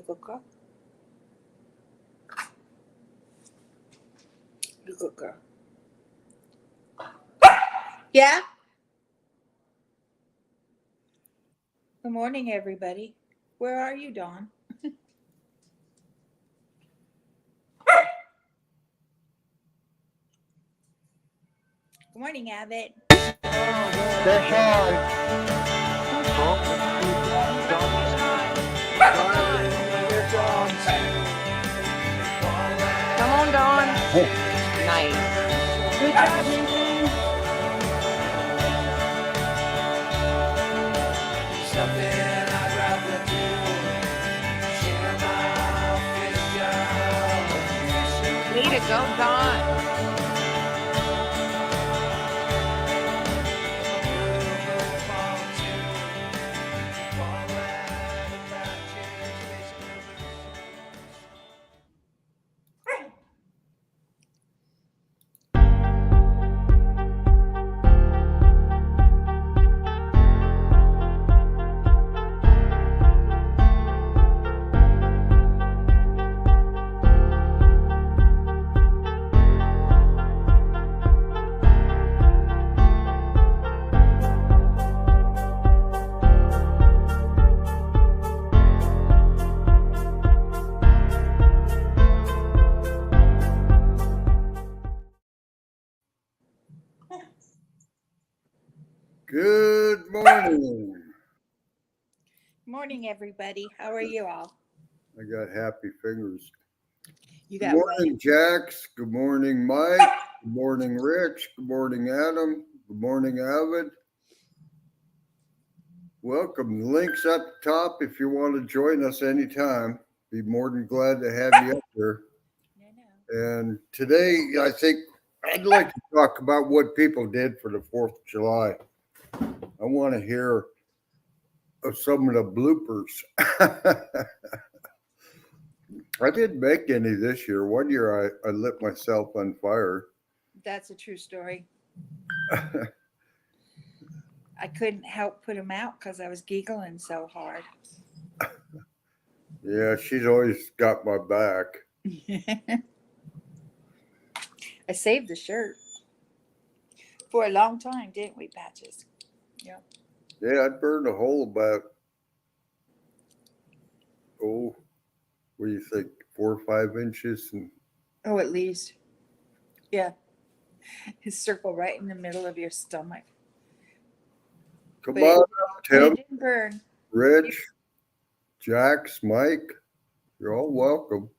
good girl. You good girl. Yeah? Good morning, everybody. Where are you, Dawn? Good morning, Abbott. Say hi. Oh, let's see Dawn. Dawn's smiling. There, Dawn. Come on, Dawn. Oh, Nice. good job, Haley. Way to go, Dawn. Good morning. Morning, everybody. How are you all? I got happy fingers. You Good got what? morning, Jax. Good morning, Mike. Good morning, Rich. Good morning, Adam. Good morning, Avid. Welcome. The link's up top if you want to join us anytime. Be more than glad to have you up here. And today, I think I'd like to talk about what people did for the 4th of July. I want to hear of some of the bloopers. I didn't make any this year. One year I lit myself on fire. That's a true story. I couldn't help put them out because I was giggling so hard. Yeah, she's always got my back. I saved the shirt for a long time, didn't we, Patches? Yeah. Yeah, I burned a hole about, what do you think, 4 or 5 inches? And Oh, at least. Yeah. His circle right in the middle of your stomach. come But on up, it Tim, didn't burn. Rich, Jax, Mike. You're all welcome.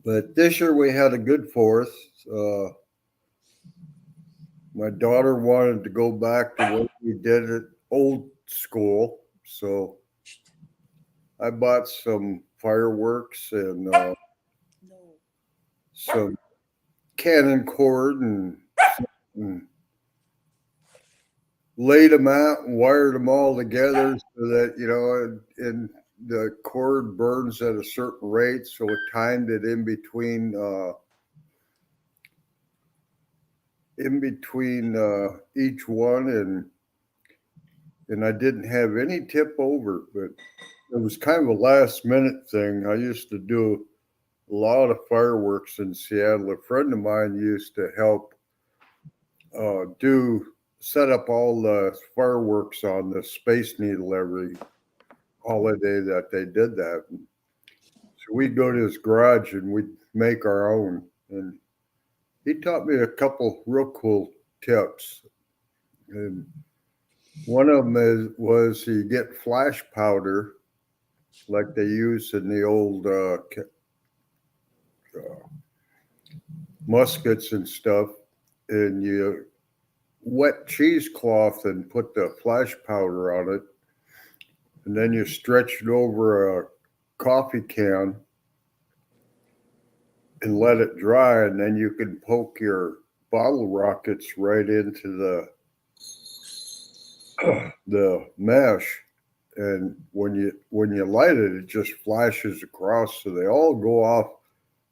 But this year we had a good 4th. My daughter wanted to go back to what we did at old school. So I bought some fireworks and No. some cannon cord and laid them out and wired them all together so that, and the cord burns at a certain rate. So it timed it in between each one, and I didn't have any tip over, but it was kind of a last minute thing. I used to do a lot of fireworks in Seattle. A friend of mine used to help set up all the fireworks on the Space Needle every holiday that they did that. So we'd go to his garage and we'd make our own. And he taught me a couple real cool tips. And one of them was you get flash powder like they use in the old muskets and stuff, and you wet cheesecloth and put the flash powder on it, and then you stretch it over a coffee can and let it dry, and then you can poke your bottle rockets right into the mesh, and when you light it, it just flashes across, so they all go off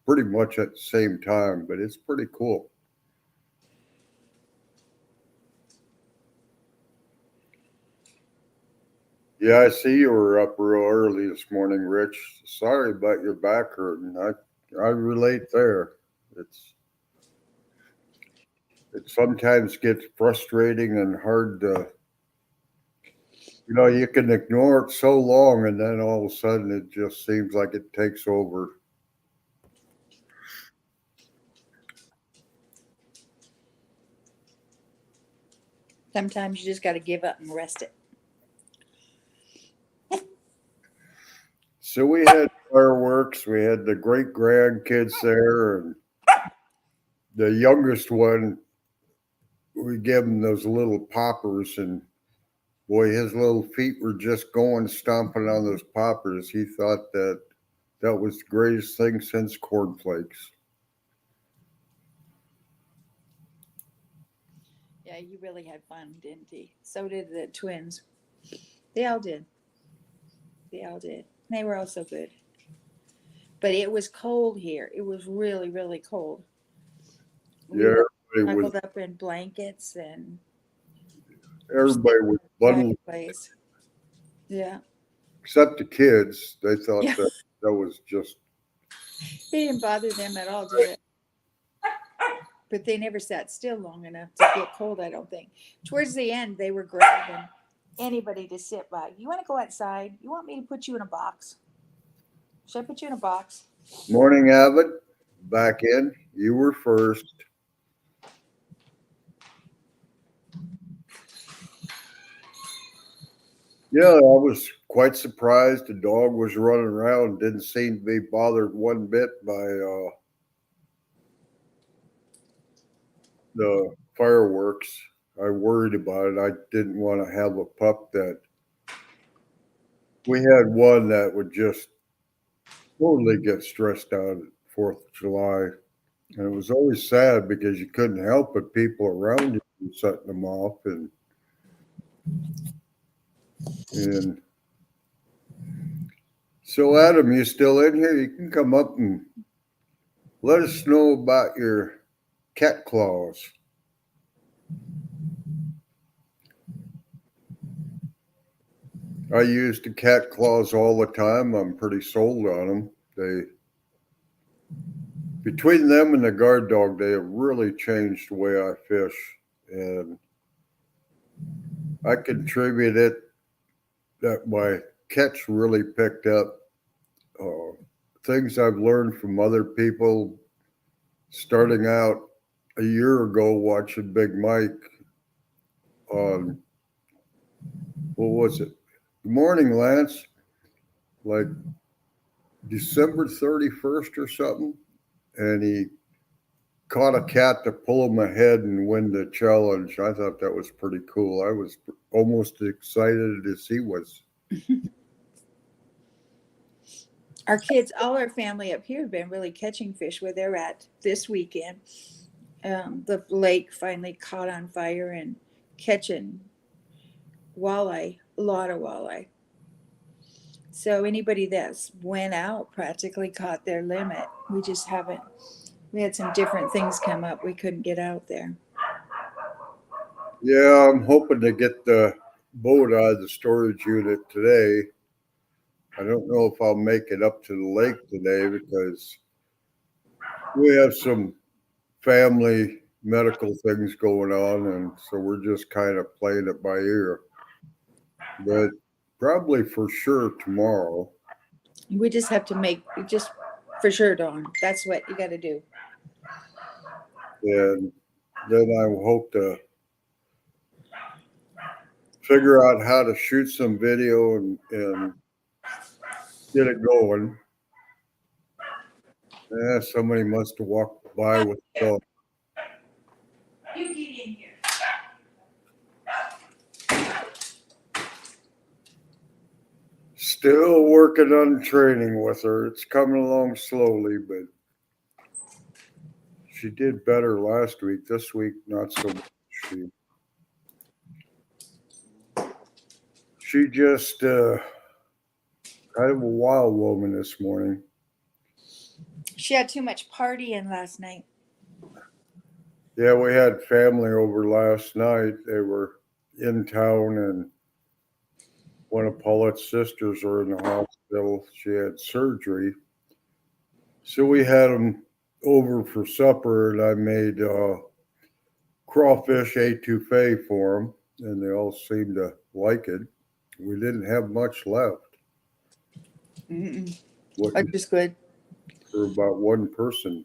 pretty much at the same time, but it's pretty cool. Yeah, I see you were up real early this morning, Rich. Sorry about your back hurting. I relate there. It's it sometimes gets frustrating and hard to, you can ignore it so long and then all of a sudden it just seems like it takes over. Sometimes you just got to give up and rest it. So we had fireworks, we had the great grandkids there, and the youngest one, we gave him those little poppers, and boy, his little feet were just going stomping on those poppers. He thought that was the greatest thing since cornflakes. Yeah, you really had fun, didn't he? So did the twins. They all did. They all did. They were all so good. But it was cold here. It was really, really cold. We Yeah, were everybody was snuggled up in blankets and everybody was bundled fireplace. Yeah. except the kids. They thought Yeah. that was just It didn't bother them at all, did it? But they never sat still long enough to get cold, I don't think. Towards the end, they were grabbing anybody to sit by. You want to go outside? You want me to put you in a box? Should I put you in a box? morning, Abbott. Back in. You were first. Yeah, I was quite surprised. The dog was running around, didn't seem to be bothered one bit by the fireworks. I worried about it. I didn't want to have a pup that we had one that would just totally get stressed out at 4th of July. And it was always sad because you couldn't help but people around you setting them off. And so, Adam, you still in here? You can come up and let us know about your cat claws. I use the cat claws all the time. I'm pretty sold on them. Between them and the guard dog, they have really changed the way I fish, and I contribute it that my catch really picked up. Things I've learned from other people, starting out a year ago watching Big Mike on, what was it? Good morning, Lance. Like December 31st or something, and he caught a cat to pull him ahead and win the challenge. I thought that was pretty cool. I was almost excited to see what's. Our kids, all our family up here have been really catching fish where they're at this weekend. The lake finally caught on fire and catching walleye, a lot of walleye. So anybody that's went out practically caught their limit. We just haven't. We had some different things come up. We couldn't get out there. Yeah, I'm hoping to get the boat out of the storage unit today. I don't know if I'll make it up to the lake today because we have some family medical things going on, and so we're just kind of playing it by ear. But probably for sure tomorrow. We just have to make just for sure, Dawn. That's what you got to do. And then I hope to figure out how to shoot some video and get it going. Yeah, somebody must have walked by with a dog. You get in here. Still working on training with her. It's coming along slowly, but she did better last week. This week, not so much. She just kind of a wild woman this morning. She had too much partying last night. Yeah, we had family over last night. They were in town, and one of Paulette's sisters are in the hospital. She had surgery. So we had them over for supper, and I made crawfish etouffee for them, and they all seemed to like it. We didn't have much left. Mm-mm. What, Which is good. for about one person.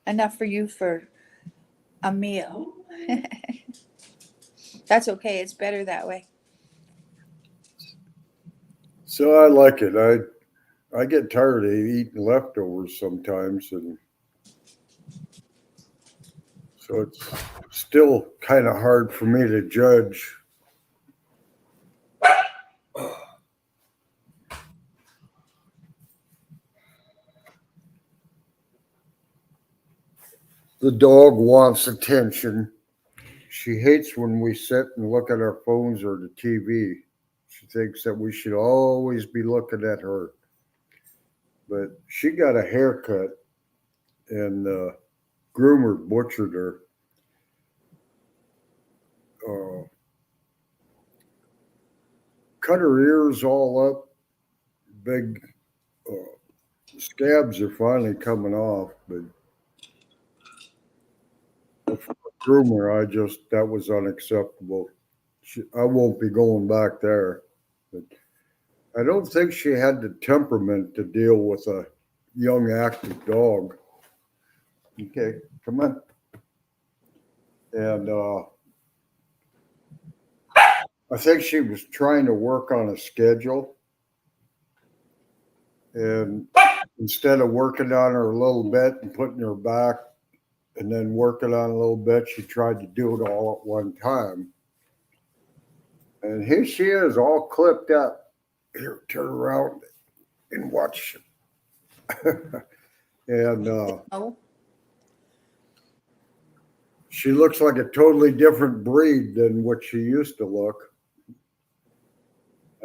Enough for you for a meal. That's okay. It's better that way. So I like it. I get tired of eating leftovers sometimes, and so it's still kind of hard for me to judge. The dog wants attention. She hates when we sit and look at our phones or the TV. She thinks that we should always be looking at her. But she got a haircut, and the groomer butchered her. Uh, Cut her ears all up. Big scabs are finally coming off, but for a groomer, that was unacceptable. I won't be going back there. But I don't think she had the temperament to deal with a young, active dog. Okay, come on. And I think she was trying to work on a schedule. And instead of working on her a little bit and putting her back and then working on a little bit, she tried to do it all at one time. And here she is, all clipped up. Here, turn around and watch. And Oh, she looks like a totally different breed than what she used to look.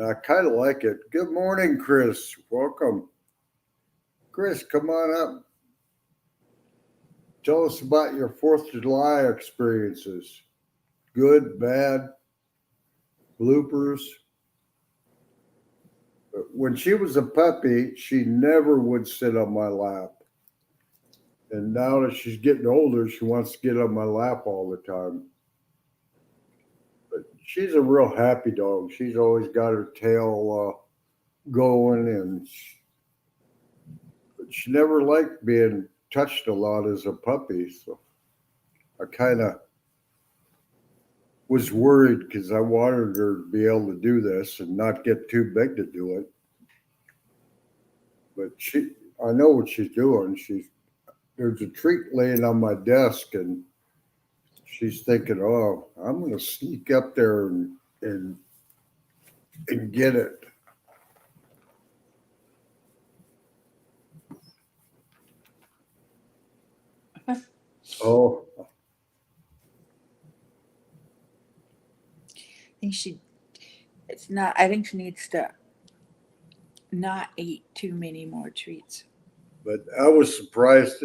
I kind of like it. Good morning, Chris. Welcome. Chris, come on up. Tell us about your 4th of July experiences. Good, bad, bloopers. When she was a puppy, she never would sit on my lap. And now that she's getting older, she wants to get on my lap all the time. But she's a real happy dog. She's always got her tail going, and but she never liked being touched a lot as a puppy. So I kind of was worried because I wanted her to be able to do this and not get too big to do it. But I know what she's doing. There's a treat laying on my desk, and she's thinking, "Oh, I'm going to sneak up there and get it." Oh, I think she needs to not eat too many more treats. but I was surprised.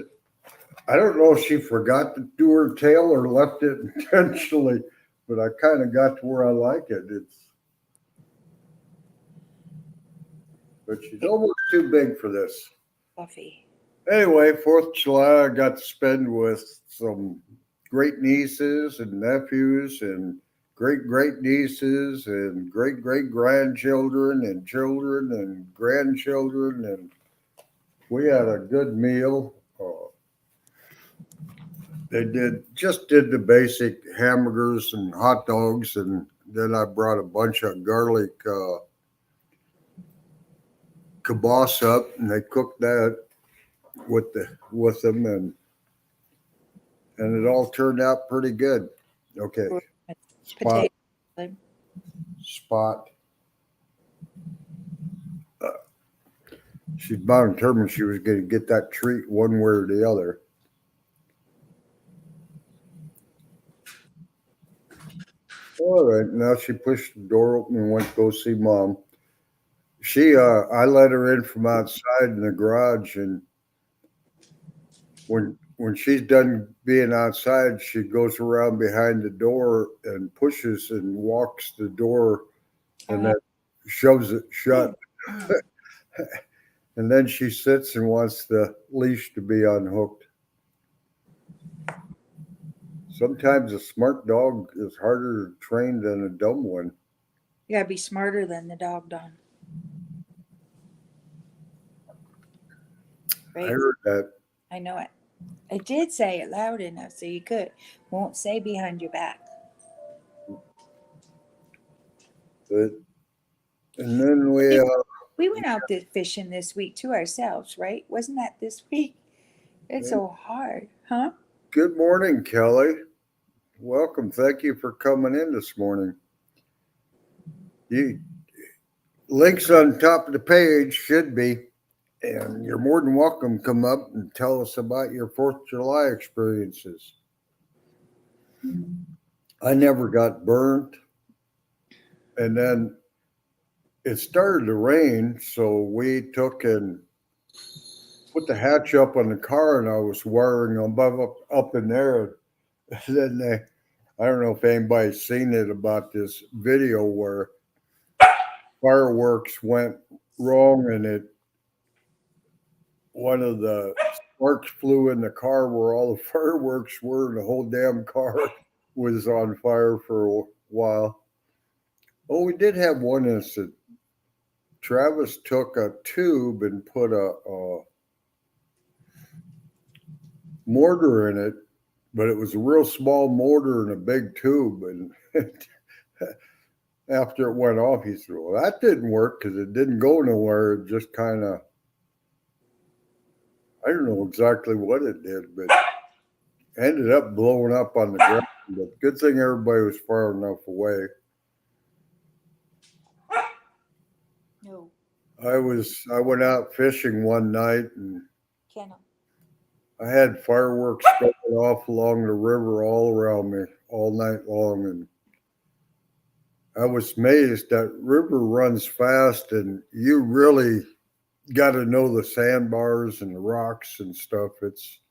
I don't know if she forgot to do her tail or left it intentionally, but I kind of got to where I like it. But she's almost too big for this. Fluffy. Anyway, 4th of July, I got to spend with some great nieces and nephews and great nieces and great grandchildren and children and grandchildren, and we had a good meal. They did the basic hamburgers and hot dogs, and then I brought a bunch of garlic kibas up, and they cooked that with them, and it all turned out pretty good. Okay, Spot. Potato. Spot. She's about determined she was going to get that treat one way or the other. All right, now she pushed the door open and went to go see Mom. I let her in from outside in the garage, and when she's done being outside, she goes around behind the door and pushes and walks the door and then shoves it shut. Mm. And then she sits and wants the leash to be unhooked. Sometimes a smart dog is harder to train than a dumb one. You gotta be smarter than the dog, Don. I Right? heard that. I know it. I did say it loud enough so you could. Won't say behind your back. But, and then we, We went out fishing this week too ourselves, right? Wasn't that this week? It's so hard, huh? good morning, Kelly. Welcome. Thank you for coming in this morning. You links on top of the page should be, and you're more than welcome to come up and tell us about your 4th of July experiences. I never got burnt, and then it started to rain, so we took and put the hatch up on the car, and I was wiring them up in there. And then I don't know if anybody's seen it about this video where fireworks went wrong, and one of the sparks flew in the car where all the fireworks were, and the whole damn car was on fire for a while. Oh, we did have one incident. Travis took a tube and put a mortar in it, but it was a real small mortar and a big tube. And after it went off, he said, "Well, that didn't work because it didn't go nowhere. It just kind of, I don't know exactly what it did, but ended up blowing up on the ground. But good thing everybody was far enough away." No, I went out fishing one night, and kennel. I had fireworks going off along the river all around me all night long, and I was amazed. That river runs fast, and you really got to know the sandbars and the rocks and stuff. It's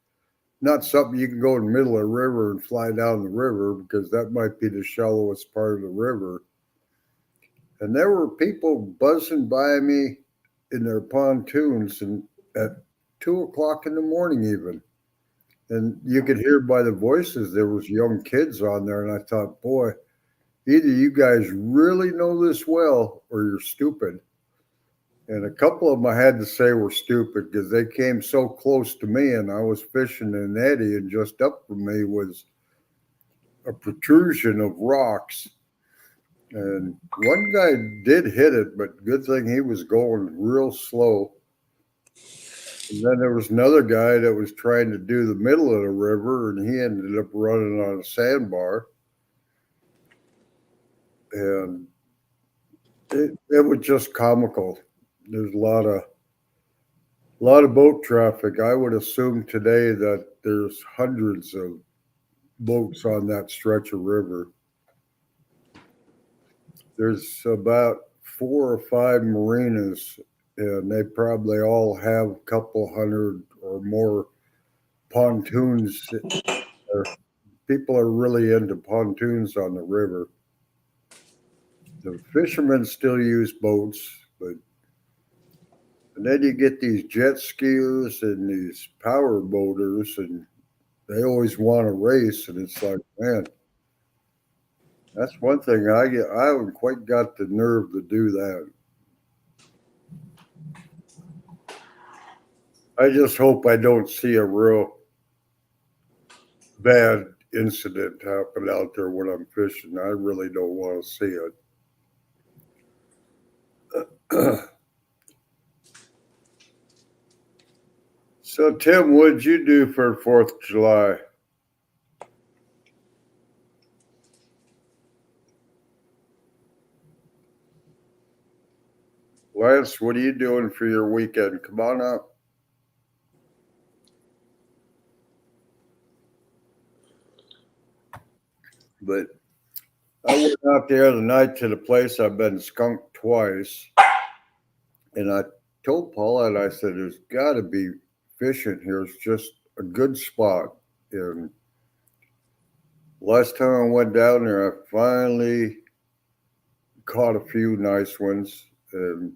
not something you can go in the middle of the river and fly down the river, because that might be the shallowest part of the river. And there were people buzzing by me in their pontoons, and at 2 o'clock in the morning even. And you could hear by the voices there was young kids on there, and I thought, boy, either you guys really know this well or you're stupid. And a couple of them I had to say were stupid because they came so close to me, and I was fishing in an eddy, and just up from me was a protrusion of rocks. And one guy did hit it, but good thing he was going real slow. And then there was another guy that was trying to do the middle of the river, and he ended up running on a sandbar. And it was just comical. There's a lot of boat traffic. I would assume today that there's hundreds of boats on that stretch of river. There's about 4 or 5 marinas, and they probably all have a couple hundred or more pontoons. People are really into pontoons on the river. The fishermen still use boats, and then you get these jet skiers and these power boaters, and they always want to race, and it's like, man, that's one thing I haven't quite got the nerve to do that. I just hope I don't see a real bad incident happen out there when I'm fishing. I really don't want to see it. So, Tim, what'd you do for 4th of July? Lance, what are you doing for your weekend? Come on up. But I went out the other night to the place I've been skunked twice, and I told Paula, and I said, there's got to be fishing here. It's just a good spot. And last time I went down there, I finally caught a few nice ones, and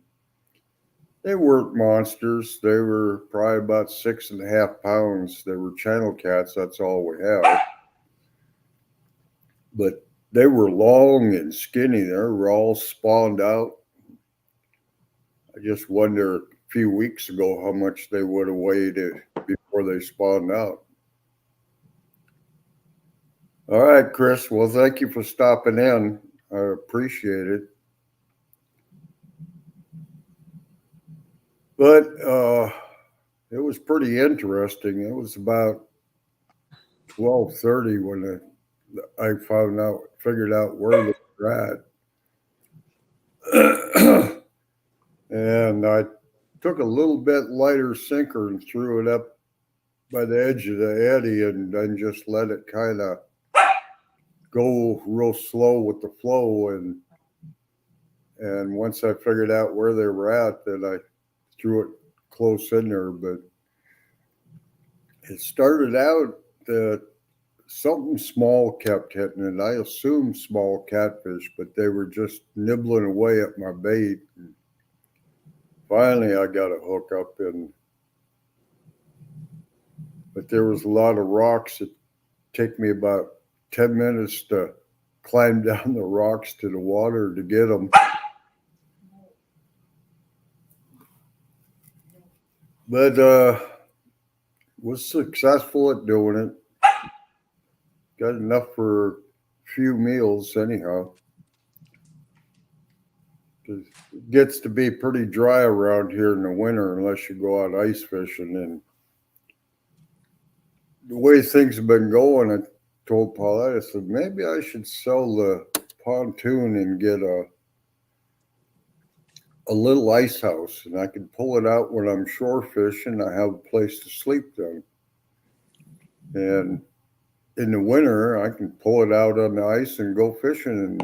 they weren't monsters. They were probably about 6.5 pounds. They were channel cats. That's all we have. But they were long and skinny. They were all spawned out. I just wonder a few weeks ago how much they would have weighed before they spawned out. All right, Chris. Well, thank you for stopping in. I appreciate it. But it was pretty interesting. It was about 12:30 when I figured out where they were at. And I took a little bit lighter sinker and threw it up by the edge of the eddy and then just let it kind of go real slow with the flow. And once I figured out where they were at, then I threw it close in there. But it started out that something small kept hitting it. I assumed small catfish, but they were just nibbling away at my bait. And finally, I got a hook up in, but there was a lot of rocks. It took me about 10 minutes to climb down the rocks to the water to get them. But was successful at doing it. Got enough for a few meals anyhow. It gets to be pretty dry around here in the winter unless you go out ice fishing. And the way things have been going, I told Paulette, I said, maybe I should sell the pontoon and get a little ice house, and I can pull it out when I'm shore fishing. I have a place to sleep then. And in the winter, I can pull it out on the ice and go fishing.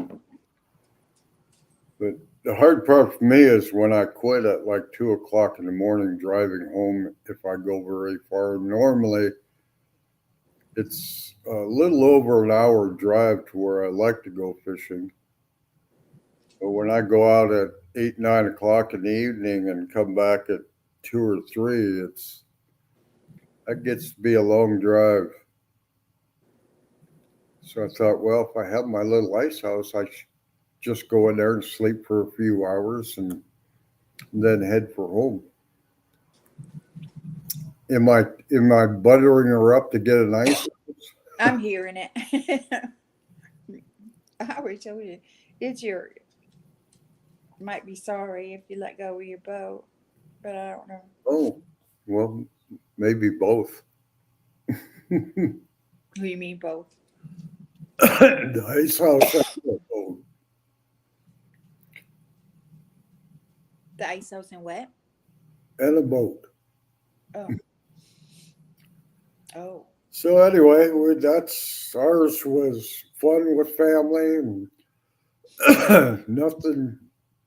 But the hard part for me is when I quit at like 2 o'clock in the morning driving home if I go very far. Normally, it's a little over an hour drive to where I like to go fishing. But when I go out at 8, 9 o'clock in the evening and come back at 2 or 3, that gets to be a long drive. So I thought, well, if I have my little ice house, I should just go in there and sleep for a few hours and then head for home. Am I buttering her up to get an ice house? I'm hearing it. I already told you. It's your, might be sorry if you let go of your boat, but I don't know. Oh, well, maybe both. Who you mean both? The ice house and the boat. The ice house and what? And a boat. Oh. Oh. So anyway, that's ours was fun with family and nothing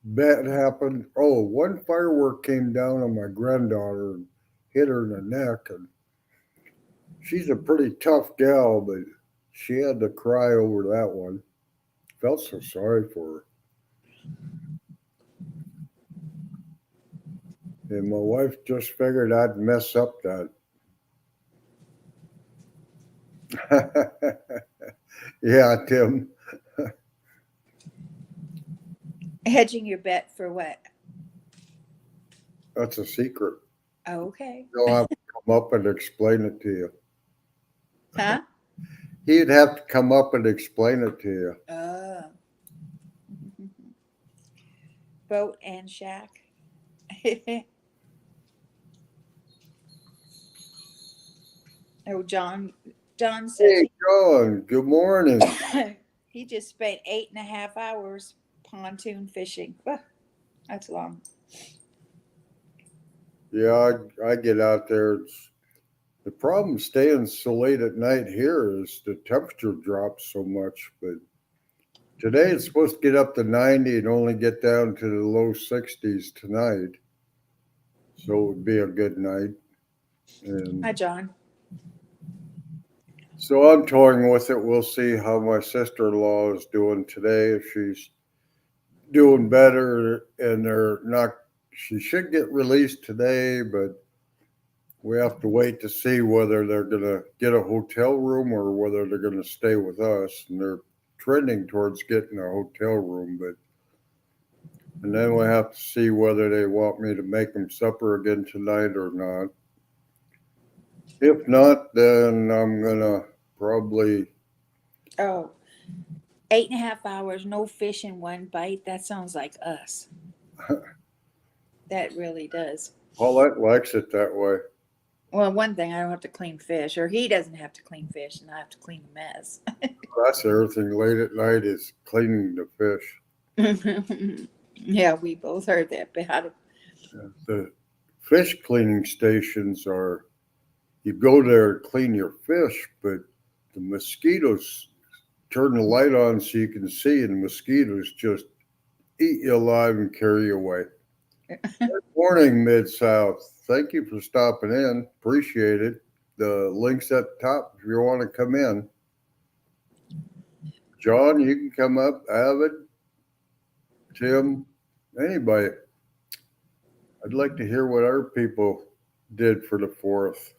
bad happened. Oh, one firework came down on my granddaughter and hit her in the neck, and she's a pretty tough gal, but she had to cry over that one. Felt so sorry for her. And my wife just figured I'd mess up that. Yeah, Tim. Hedging your bet for what? That's a secret. Oh, okay. You'll have to come up and explain it to you. Huh? He'd have to come up and explain it to you. Oh. Boat and shack. Oh, John says Hey, John, good morning. he just spent 8.5 hours pontoon fishing. That's long. Yeah, I get out there. The problem staying so late at night here is the temperature drops so much. But today it's supposed to get up to 90 and only get down to the low 60s tonight. So it would be a good night. And Hi, John. so I'm toying with it. We'll see how my sister-in-law is doing today. If she's doing better, and they're not. She should get released today, but we have to wait to see whether they're going to get a hotel room or whether they're going to stay with us. And they're trending towards getting a hotel room, and then we have to see whether they want me to make them supper again tonight or not. If not, then I'm gonna probably. Oh, 8.5 hours, no fish in one bite. That sounds like us. That really does. Paulette likes it that way. Well, one thing, I don't have to clean fish, or he doesn't have to clean fish, and I have to clean the mess. That's everything late at night is cleaning the fish. Yeah, we both heard that bad. The fish cleaning stations are, you go there to clean your fish, but the mosquitoes turn the light on so you can see, and the mosquitoes just eat you alive and carry you away. Good morning, Mid-South. Thank you for stopping in. Appreciate it. The link's at the top if you want to come in. John, you can come up. Avid, Tim, anybody. I'd like to hear what our people did for the 4th.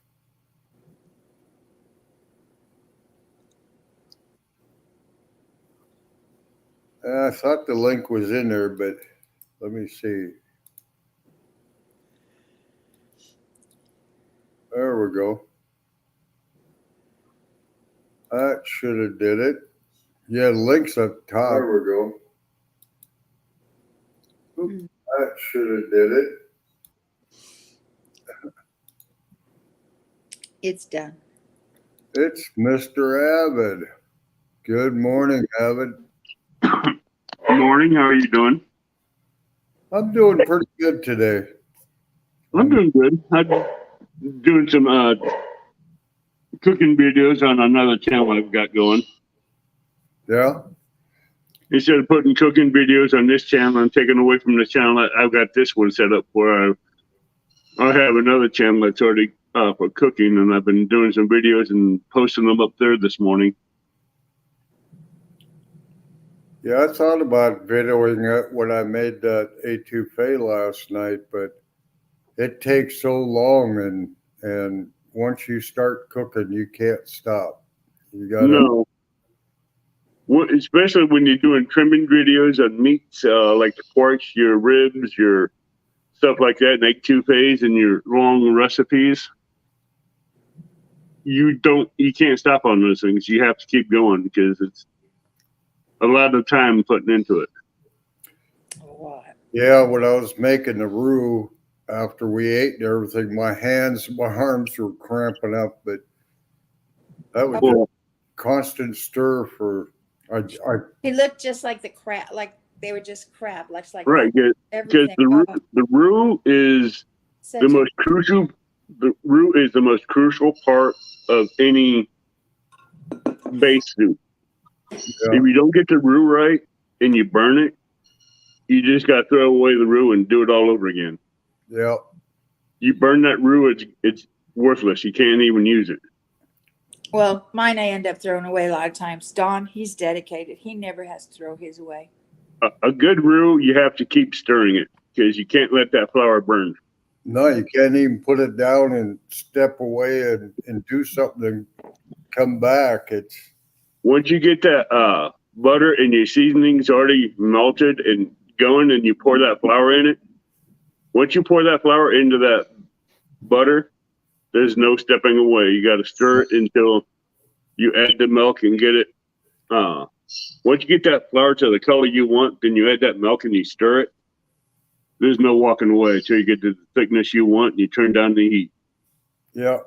I thought the link was in there, but let me see. There we go. That should have did it. Yeah, the link's up top. There we go. Oop, that should have did it. It's done. It's Mr. Avid. Good morning, Avid. Good morning. How are you doing? I'm doing pretty good today. I'm doing good. I'm doing some cooking videos on another channel I've got going. Yeah? Instead of putting cooking videos on this channel and taking away from the channel, I've got this one set up where I have another channel that's already for cooking, and I've been doing some videos and posting them up there this morning. Yeah, I thought about videoing it when I made that etouffee last night, but it takes so long, and once you start cooking, you can't stop. You gotta. No. Well, especially when you're doing trimming videos on meats, like the pork, your ribs, your stuff like that, and etouffees and your long recipes. You can't stop on those things. You have to keep going because it's a lot of time putting into it. What? Yeah, when I was making the roux after we ate and everything, my hands, my arms were cramping up, but that was just constant stir for. He looked just like the crab, like they were just crab, like Right, because everything. the roux is Such the most crucial. The roux is the most crucial part of any base soup. Yeah. If you don't get the roux right and you burn it, you just got to throw away the roux and do it all over again. Yeah. You burn that roux, it's worthless. You can't even use it. Well, mine I end up throwing away a lot of times. Don, he's dedicated. He never has to throw his away. A good roux, you have to keep stirring it because you can't let that flour burn. No, you can't even put it down and step away and do something and come back. It's once you get that butter and your seasonings already melted and going, and you pour that flour in it. Once you pour that flour into that butter, there's no stepping away. You got to stir it until you add the milk and get it. Once you get that flour to the color you want, then you add that milk and you stir it. There's no walking away until you get to the thickness you want and you turn down the heat. yeah.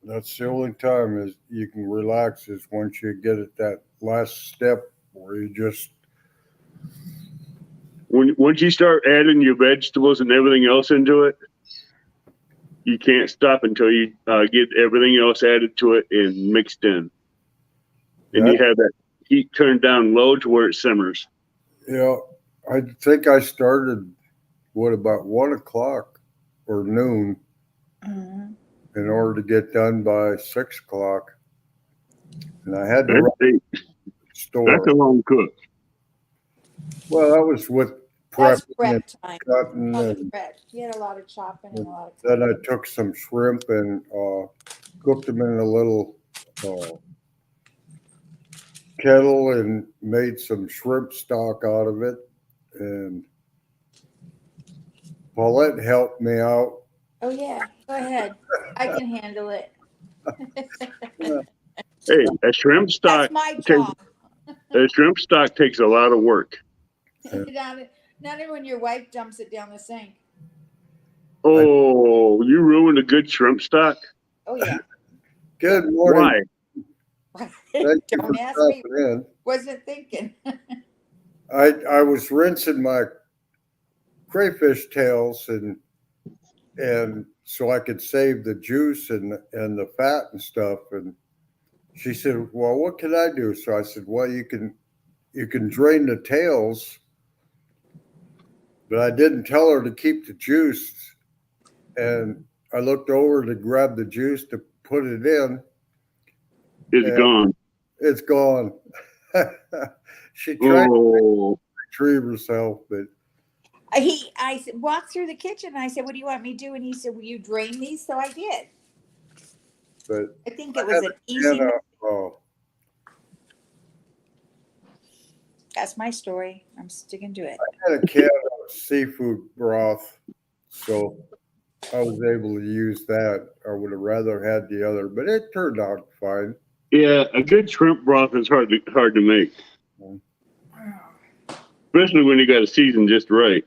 That's the only time is you can relax is once you get at that last step where you just. Once you start adding your vegetables and everything else into it, you can't stop until you get everything else added to it and mixed in. And you have that heat turned down low to where it simmers. Yeah, I think I started about 1 o'clock or noon in order to get done by 6 o'clock, and I had to run to the store. That's a long cook. Well, that was with That's prepping and prep time. cutting, All the and prep. We had a lot of chopping and a lot of then cutting. I took some shrimp and cooked them in a little uh, kettle and made some shrimp stock out of it. And Paulette helped me out. Oh yeah, go ahead. I can handle it. Hey, a shrimp That's stock my takes job. a shrimp stock takes a lot of work. not, not when your wife dumps it down the sink. Oh, you ruined a good shrimp stock. Oh yeah. Good morning. Why? Thank you for Don't ask me. stopping in. Wasn't thinking. I was rinsing my crayfish tails and so I could save the juice and the fat and stuff. And she said, "Well, what can I do?" So I said, "Well, you can drain the tails," but I didn't tell her to keep the juice. And I looked over to grab the juice to put it in, It's and gone. it's gone. She tried to Oh, retrieve herself, but I walked through the kitchen. And I said, "What do you want me to do?" And he said, "Will you drain these?" So I did. but I think I it was had an a easy. can of That's my story. I'm sticking to it. I had a can of seafood broth, so I was able to use that. I would have rather had the other, but it turned out fine. yeah. A good shrimp broth is hard to make, especially when you got it seasoned just right.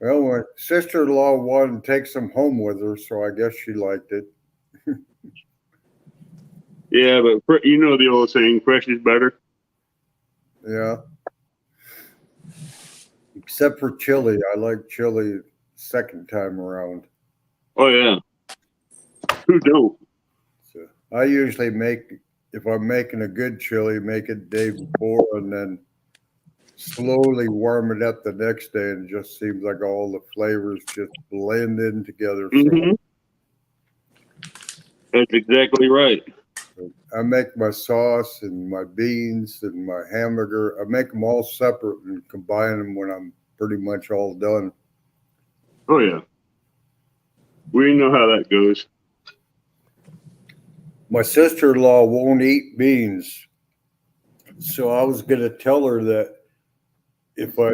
Well, my sister-in-law wanted to take some home with her, so I guess she liked it. Yeah, but you know the old saying, "Fresh is better." Yeah. Except for chili. I like chili second time around. Oh yeah. Who don't? So I usually if I'm making a good chili, make it the day before and then slowly warm it up the next day, and it just seems like all the flavors just blend in together. Mm-hmm. That's exactly right. So I make my sauce and my beans and my hamburger. I make them all separate and combine them when I'm pretty much all done. Oh yeah. We know how that goes. My sister-in-law won't eat beans, so I was going to tell her that if I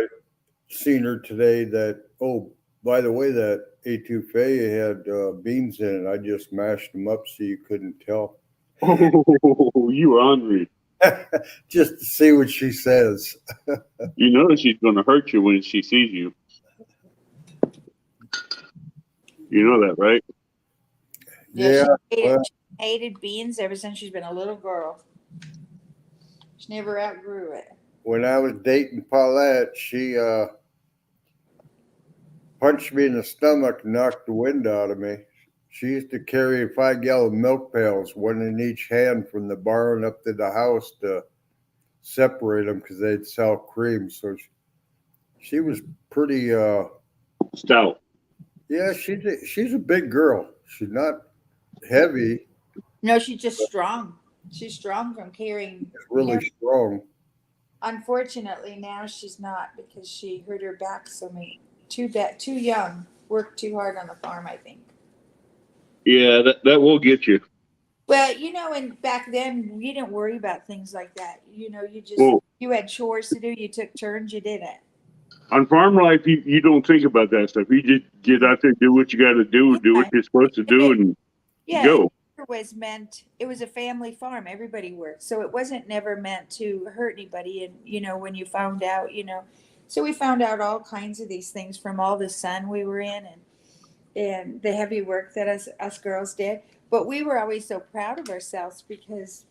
seen her today, that, oh, by the way, that etouffee had beans in it. I just mashed them up so you couldn't tell. Oh, you ornery. Just to see what she says. You know she's going to hurt you when she sees you. You know that, right? Yeah, well, She hated beans ever since she's been a little girl. She never outgrew it. when I was dating Paulette, she punched me in the stomach and knocked the wind out of me. She used to carry 5-gallon milk pails, one in each hand, from the barn up to the house to separate them because they'd sell cream. So she was pretty, Stout. yeah, she's a big girl. She's not heavy, No, she's just strong. She's strong from carrying. really strong. Unfortunately, now she's not because she hurt her back so many. Too young. Worked too hard on the farm, I think. Yeah, that will get you. Well, and back then we didn't worry about things like that. Well, You had chores to do. You took turns. You did it. on farm life, you don't think about that stuff. You just get out there, do what you got to do what Yeah. you're supposed to do, and Yeah, go. it was a family farm. Everybody worked, so it wasn't never meant to hurt anybody. And when you found out, so we found out all kinds of these things from all the sun we were in, and the heavy work that us girls did. But we were always so proud of ourselves because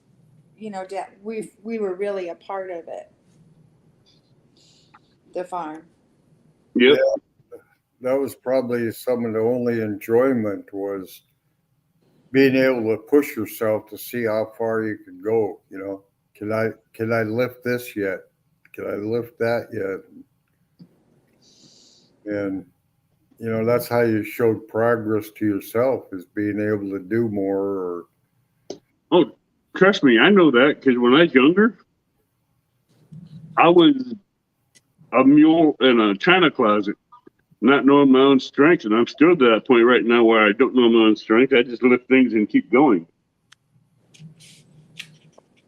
Dad, we were really a part of it. The farm. Yep. Yeah, that was probably some of the only enjoyment was being able to push yourself to see how far you could go. Can I lift this yet? Can I lift that yet? And that's how you showed progress to yourself, is being able to do more. Or Oh, trust me, I know that because when I was younger, I was a mule in a china closet, not knowing my own strength. And I'm still to that point right now where I don't know my own strength. I just lift things and keep going.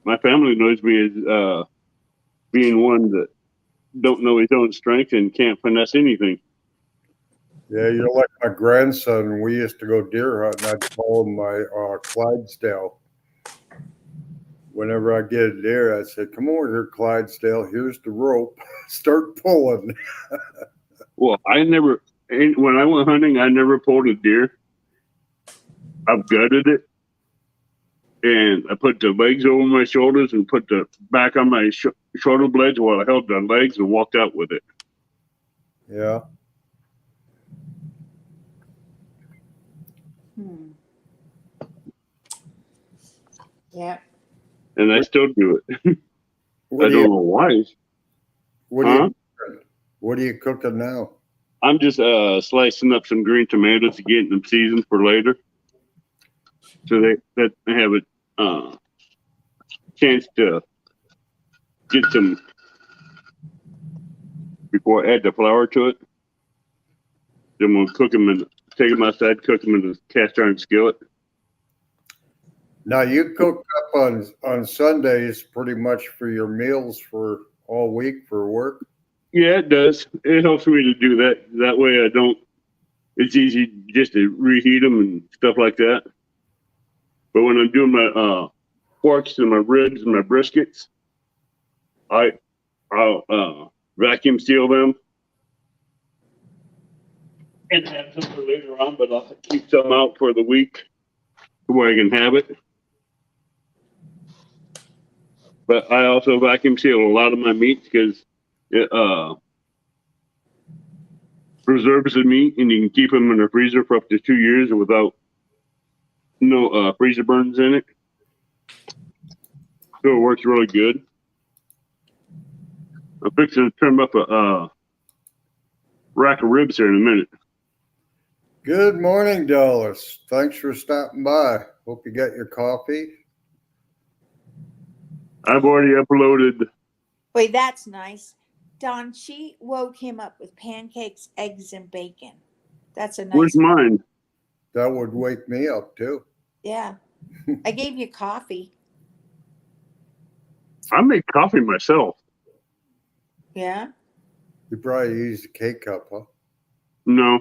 My family knows me as being one that don't know his own strength and can't finesse anything. Yeah, you're like my grandson. We used to go deer hunting. I'd call him my Clydesdale. Whenever I get a deer, I'd say, "Come over here, Clydesdale. Here's the rope. Start pulling." Well, when I went hunting, I never pulled a deer. I've gutted it, and I put the legs over my shoulders and put the back on my shoulder blades while I held the legs and walked out with it. Yeah. Yeah. And I still do it. What I do don't you? know why. What Huh? What are you cooking now? I'm just slicing up some green tomatoes to get them seasoned for later, so that I have a chance to get some before I add the flour to it. Then we'll cook them and take them outside, cook them in the cast iron skillet. Now you cook up on Sundays pretty much for your meals for all week for work. Yeah, it does. It helps me to do that. That way I don't. It's easy just to reheat them and stuff like that. But when I'm doing my porks and my ribs and my briskets, I'll vacuum seal them and have some for later on. But I'll keep some out for the week where I can have it. But I also vacuum seal a lot of my meats because it preserves the meat, and you can keep them in the freezer for up to 2 years without no freezer burns in it. So it works really good. I'm fixing to turn up a rack of ribs here in a minute. Good morning, Dallas. Thanks for stopping by. Hope you got your coffee. I've already uploaded. Wait, that's nice. Don, she woke him up with pancakes, eggs, and bacon. That's a Where's nice. mine? That would wake me up too. Yeah. I gave you coffee. I make coffee myself. Yeah. You probably use a K-cup, huh? No,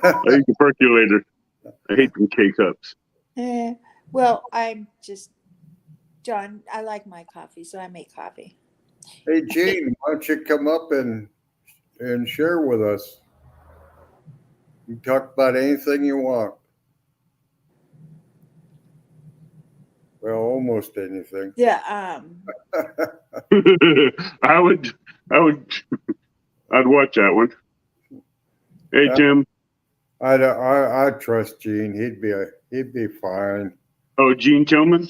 I use a percolator. I hate them K-cups. Well, I'm just, John, I like my coffee, so I make coffee. Hey, Gene, why don't you come up and share with us? You can talk about anything you want. Well, almost anything. Yeah. I'd watch that one. Hey, Tim. I trust Gene. He'd be fine. Oh, Gene Tillman.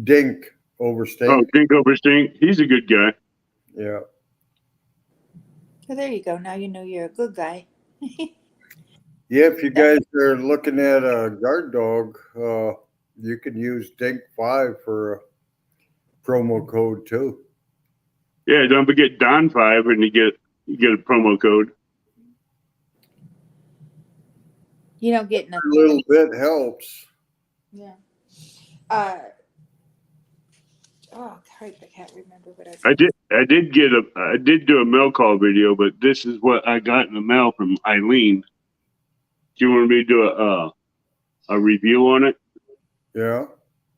Dink over Stink. Oh, Dink over Stink. He's a good guy. Yeah. Well, there you go. Now you know you're a good guy. Yeah, if you guys are looking at a guard dog, you can use Dink5 for a promo code too. Yeah, don't forget Don5 and you get a promo code. You don't get nothing. A little bit helps. Yeah. Oh, crap, I can't remember what I said. I did do a mail call video, but this is what I got in the mail from Eileen. Do you want me to do a review on it? Yeah.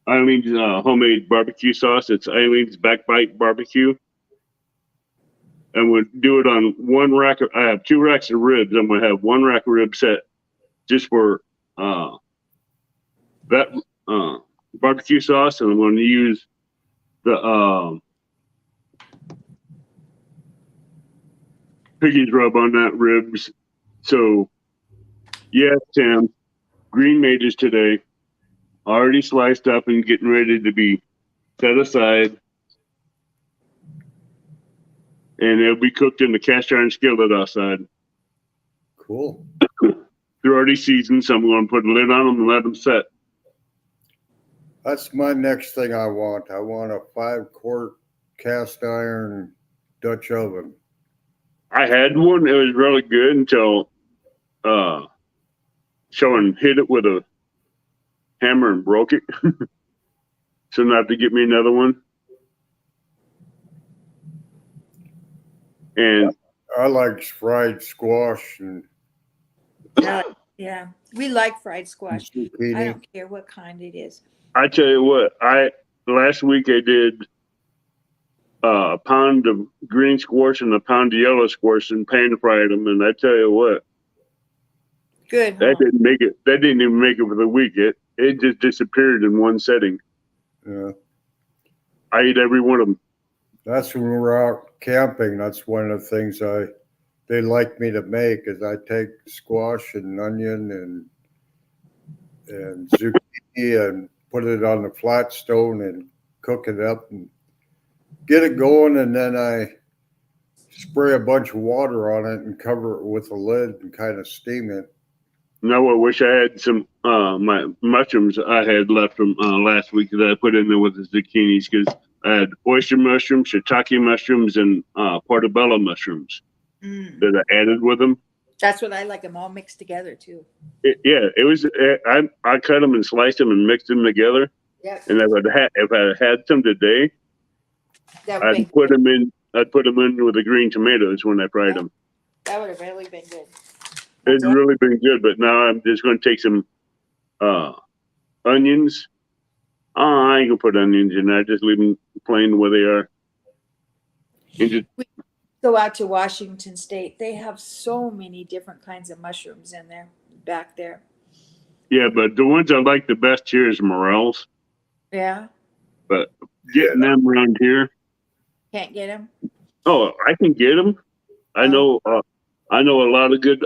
Eileen's homemade barbecue sauce. It's Eileen's Backbite Barbecue. And we'll do it on one rack. I have 2 racks of ribs. I'm going to have 1 rack of ribs set just for that barbecue sauce. And I'm going to use the piggy's rub on that ribs. So, yes, Tim, green majors today, already sliced up and getting ready to be set aside. And they'll be cooked in the cast iron skillet outside. Cool. They're already seasoned, so I'm going to put a lid on them and let them set. That's my next thing I want. I want a 5-quart cast iron Dutch oven. I had one. It was really good until someone hit it with a hammer and broke it. So now I have to get me another one. And I like fried squash and Yeah, we like fried squash. I zucchini. don't care what kind it is. I tell you what, last week I did a pound of green squash and a pound of yellow squash and pan fried them. And I tell you what, Good. that Huh? didn't make it. That didn't even make it for the week. It just disappeared in one setting. Yeah. I ate every one of them. That's when we're out camping. That's one of the things they like me to make is I take squash and onion and zucchini and put it on the flat stone and cook it up and get it going, and then I spray a bunch of water on it and cover it with a lid and kind of steam it. Now I wish I had some my mushrooms I had left from last week that I put in there with the zucchinis because I had oyster mushrooms, shiitake mushrooms, and portobello mushrooms that I added with them. That's what I like them all mixed together too. It was. I cut them and sliced them and mixed them together. Yep. And if I had some today, That would I'd put them in. I'd put them in with the green tomatoes when I fried them. that would have really been good. It's really been good. But now I'm just going to take some onions. I ain't gonna put onions in there. Just leave them plain the way they are. And just, Go out to Washington State. They have so many different kinds of mushrooms in there, back there. yeah, but the ones I like the best here is morels. Yeah, But getting them around here, can't get them. oh, I can get them. I know a lot of good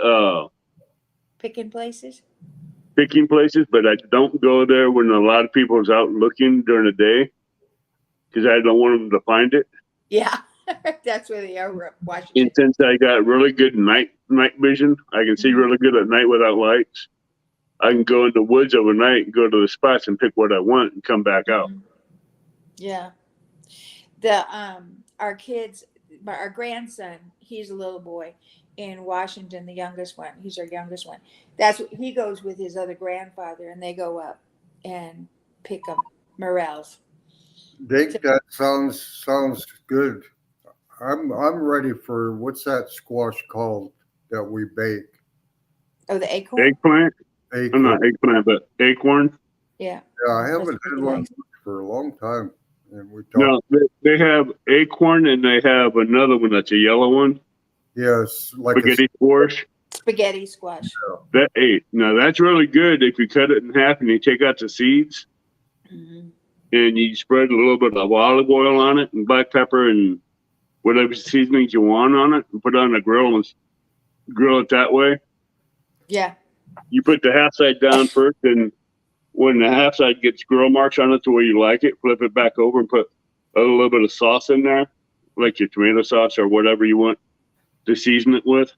Picking places. picking places, but I don't go there when a lot of people is out looking during the day because I don't want them to find it. Yeah, that's where they are. And Washington. since I got really good night vision, I can see really good at night without lights. I can go in the woods overnight and go to the spots and pick what I want and come back out. Yeah. Our kids, our grandson, he's a little boy in Washington, the youngest one. He's our youngest one. That's what he goes with his other grandfather, and they go up and pick them morels. That sounds good. I'm ready for what's that squash called that we bake? Oh, the acorn. Eggplant? Acorn. Not eggplant, but acorn. Yeah. Yeah, I haven't That's had pretty one nice. for a long time. And we talked. No, they have acorn and they have another one that's a yellow one. Yes, like Spaghetti squash. Spaghetti squash. Now that's really good if you cut it in half and you take out the seeds Mm-hmm. and you spread a little bit of olive oil on it and black pepper and whatever seasonings you want on it and put it on the grill and grill it that way. Yeah. You put the half side down first, and when the half side gets grill marks on it the way you like it, flip it back over and put a little bit of sauce in there, like your tomato sauce or whatever you want to season it with.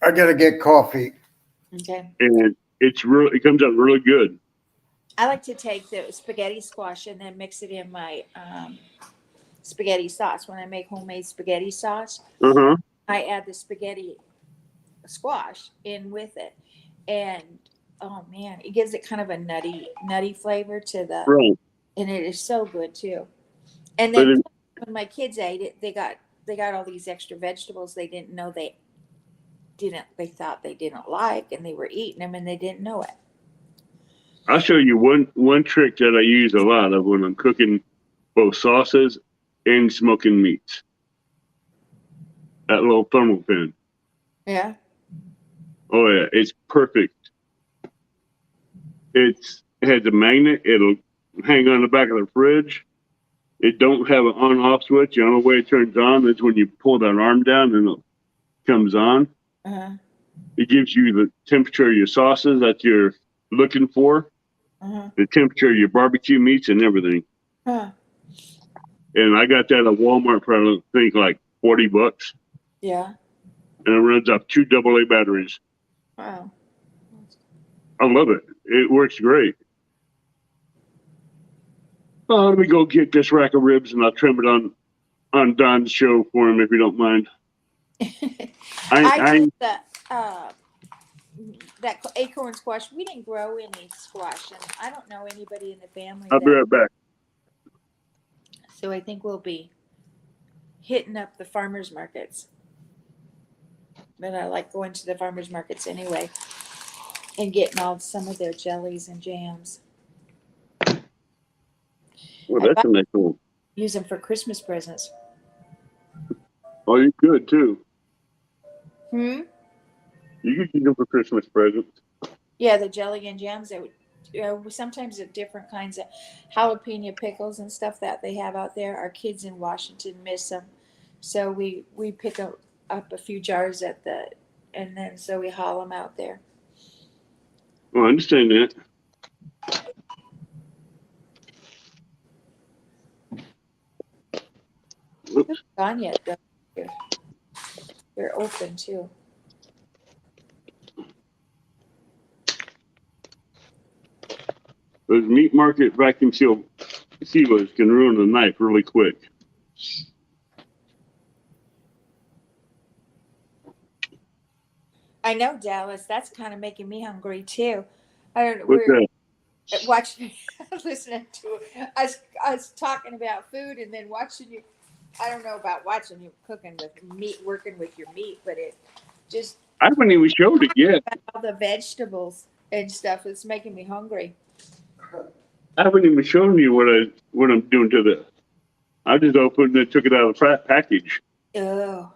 I gotta get coffee. Okay. And it comes out really good. I like to take the spaghetti squash and then mix it in my spaghetti sauce. When I make homemade spaghetti sauce, Uh-huh. I add the spaghetti squash in with it. And oh man, it gives it kind of a nutty flavor to the, Right. and it is so good too. And But then when my kids ate it, they got all these extra vegetables they didn't know they thought they didn't like, and they were eating them and they didn't know it. I'll show you one trick that I use a lot of when I'm cooking both sauces and smoking meats. That little thermal pin. Yeah. Oh yeah, it's perfect. It has a magnet. It'll hang on the back of the fridge. It don't have an on-off switch. The only way it turns on is when you pull that arm down and it comes on. Uh-huh. It gives you the temperature of your sauces that you're looking for, Uh-huh. the temperature of your barbecue meats and everything. Huh. And I got that at Walmart for I think like $40, Yeah. and it runs off 2 AA batteries. Wow. I love it. It works great. Let me go get this rack of ribs and I'll trim it on Don's show for him if you don't mind. I did that acorn squash. We didn't grow any squash, and I don't know anybody in the family I'll be right back. So I think we'll be hitting up the farmers markets. But I like going to the farmers markets anyway and getting all some of their jellies and jams. Well, I that's might a nice one. use them for Christmas presents. Oh, you could too. Hmm. You could use them for Christmas presents. Yeah, the jelly and jams. That would, sometimes the different kinds of jalapeno pickles and stuff that they have out there. Our kids in Washington miss them, so we pick up a few jars at the, and then so we haul them out there. Well, I understand that. Oops. Gone yet? Though. They're open too. Those meat market vacuum seal sealers can ruin a knife really quick. I know, Dallas. That's kind of making me hungry too. I don't know. What's We're that? watching, listening to us talking about food, and then watching you. I don't know about watching you cooking with meat, working with your meat, but it just I haven't even showed it yet. all the vegetables and stuff. It's making me hungry. I haven't even shown you what I'm doing to the. I just opened it, took it out of the package. Oh.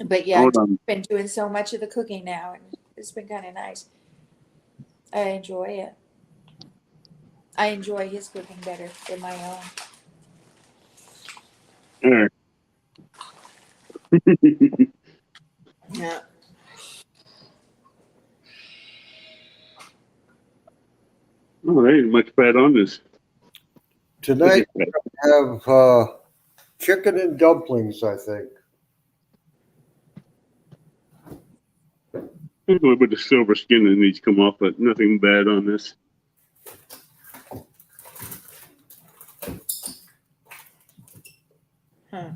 But yeah, Hold I've on. been doing so much of the cooking now, and it's been kind of nice. I enjoy it. I enjoy his cooking better than my own. There. Yeah. Oh, there ain't much fat on this. Tonight we have chicken and dumplings, I think. There's a little bit of silver skin that needs to come off, but nothing bad on this. Huh.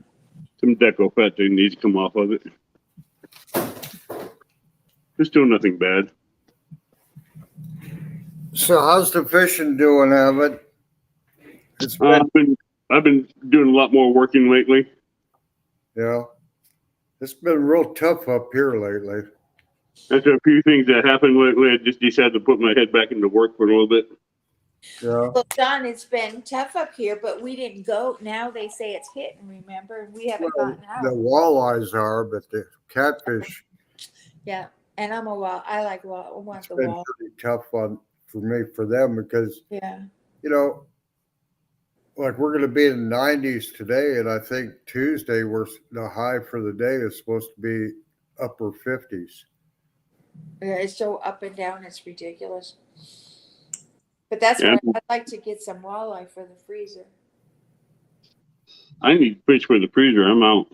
Some deco fat that needs to come off of it. There's still nothing bad. So how's the fishing doing, Abbott? It's been, I've been doing a lot more working lately. yeah, it's been real tough up here lately. After a few things that happened lately, I just decided to put my head back into work for a little bit. Yeah, Well, Don, it's been tough up here, but we didn't go. Now they say it's hitting. Remember, we haven't well, gotten out. the walleyes are, but the catfish, Yeah, and I'm a wall. I like wall. I want it's the been wall. pretty tough for me for them because Yeah. you know, like we're going to be in the 90s today, and I think Tuesday the high for the day is supposed to be upper 50s. Yeah, it's so up and down. It's ridiculous. But that's Yeah. what I'd like to get some walleye for the freezer. I need fish for the freezer. I'm out.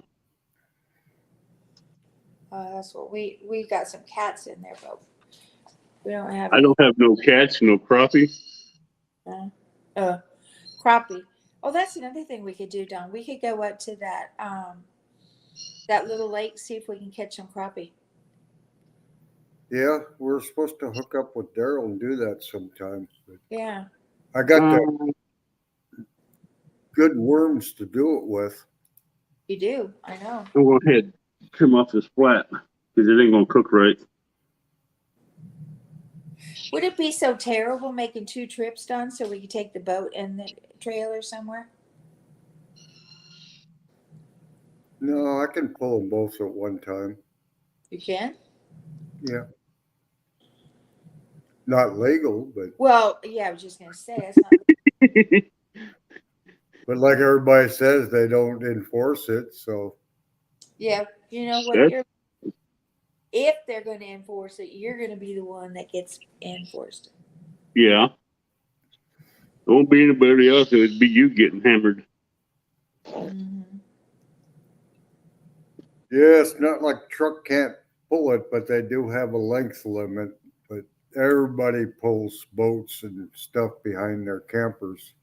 That's what we got some cats in there, but we don't have I any don't have no cats, no crappie. crappie. Oh, that's another thing we could do, Don. We could go up to that little lake, see if we can catch some crappie. Yeah, we're supposed to hook up with Daryl and do that sometime. But Yeah. I got the good worms to do it with. You do. I know. I'll go ahead, trim off this flat because it ain't gonna cook right. Would it be so terrible making 2 trips, Don, so we could take the boat and the trailer somewhere? No, I can pull them both at one time. You can? Yeah. Not legal, but Well, yeah, I was just gonna say that's not. like everybody says, they don't enforce it. So Yeah, you know what? That's- If they're going to enforce it, you're going to be the one that gets enforced. Yeah. It won't be anybody else. It'd be you getting hammered. Mm-hmm. yeah, it's not like truck can't pull it, but they do have a length limit. But everybody pulls boats and stuff behind their campers.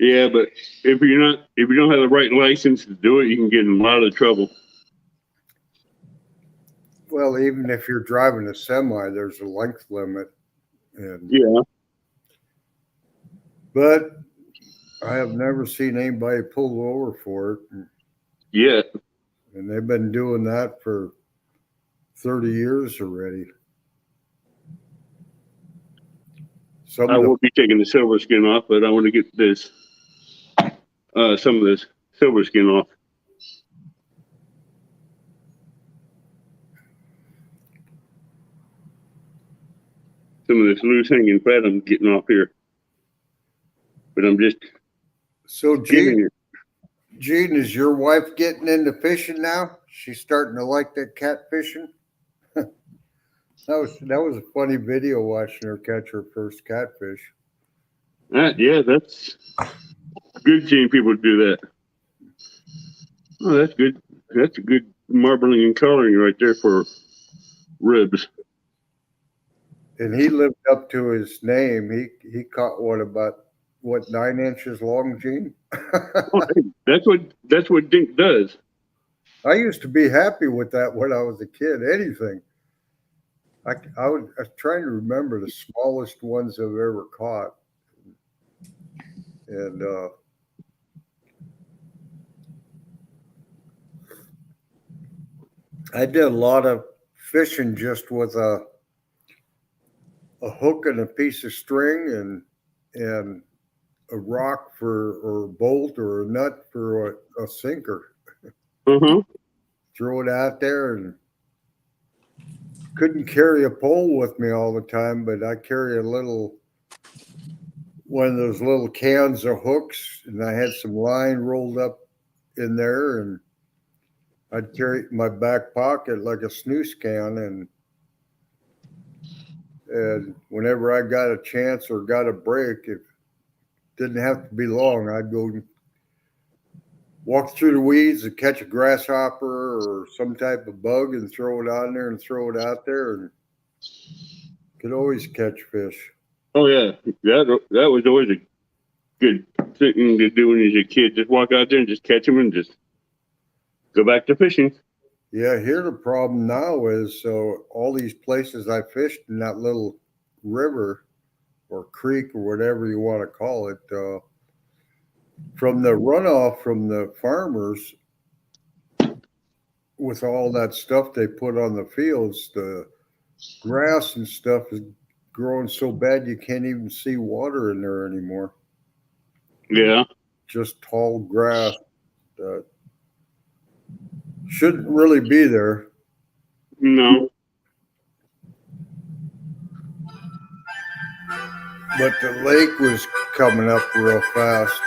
Yeah, but if you don't have the right license to do it, you can get in a lot of trouble. Well, even if you're driving a semi, there's a length limit, and Yeah. but I have never seen anybody pulled over for it, Yeah. and they've been doing that for 30 years already. Some I of the will be taking the silver skin off, but I want to get this some of this silver skin off. Some of this loose hanging fat I'm getting off here. But I'm just so getting it. Gene, is your wife getting into fishing now? She's starting to like that catfishing. That was a funny video watching her catch her first catfish. Yeah, that's good seeing people do that. Oh, that's good. That's a good marbling and coloring right there for ribs. And he lived up to his name. He caught one about 9 inches long, Gene. Oh, hey, that's what Dink does. I used to be happy with that when I was a kid. Anything. I was trying to remember the smallest ones I've ever caught, and I did a lot of fishing just with a hook and a piece of string and a rock or a bolt or a nut for a sinker. Uh-huh. Throw it out there, and couldn't carry a pole with me all the time, but I carry one of those little cans of hooks, and I had some line rolled up in there, and I'd carry it in my back pocket like a snooze can, and whenever I got a chance or got a break, it didn't have to be long. I'd go walk through the weeds and catch a grasshopper or some type of bug and throw it on there and throw it out there, and could always catch fish. Oh yeah, that was always a good thing to do when you're a kid. Just walk out there and just catch them and just go back to fishing. Yeah, here the problem now is all these places I fished in that little river or creek or whatever you want to call it, from the runoff from the farmers with all that stuff they put on the fields, the grass and stuff is growing so bad you can't even see water in there anymore. Yeah. Just tall grass that shouldn't really be there. No. But the lake was coming up real fast.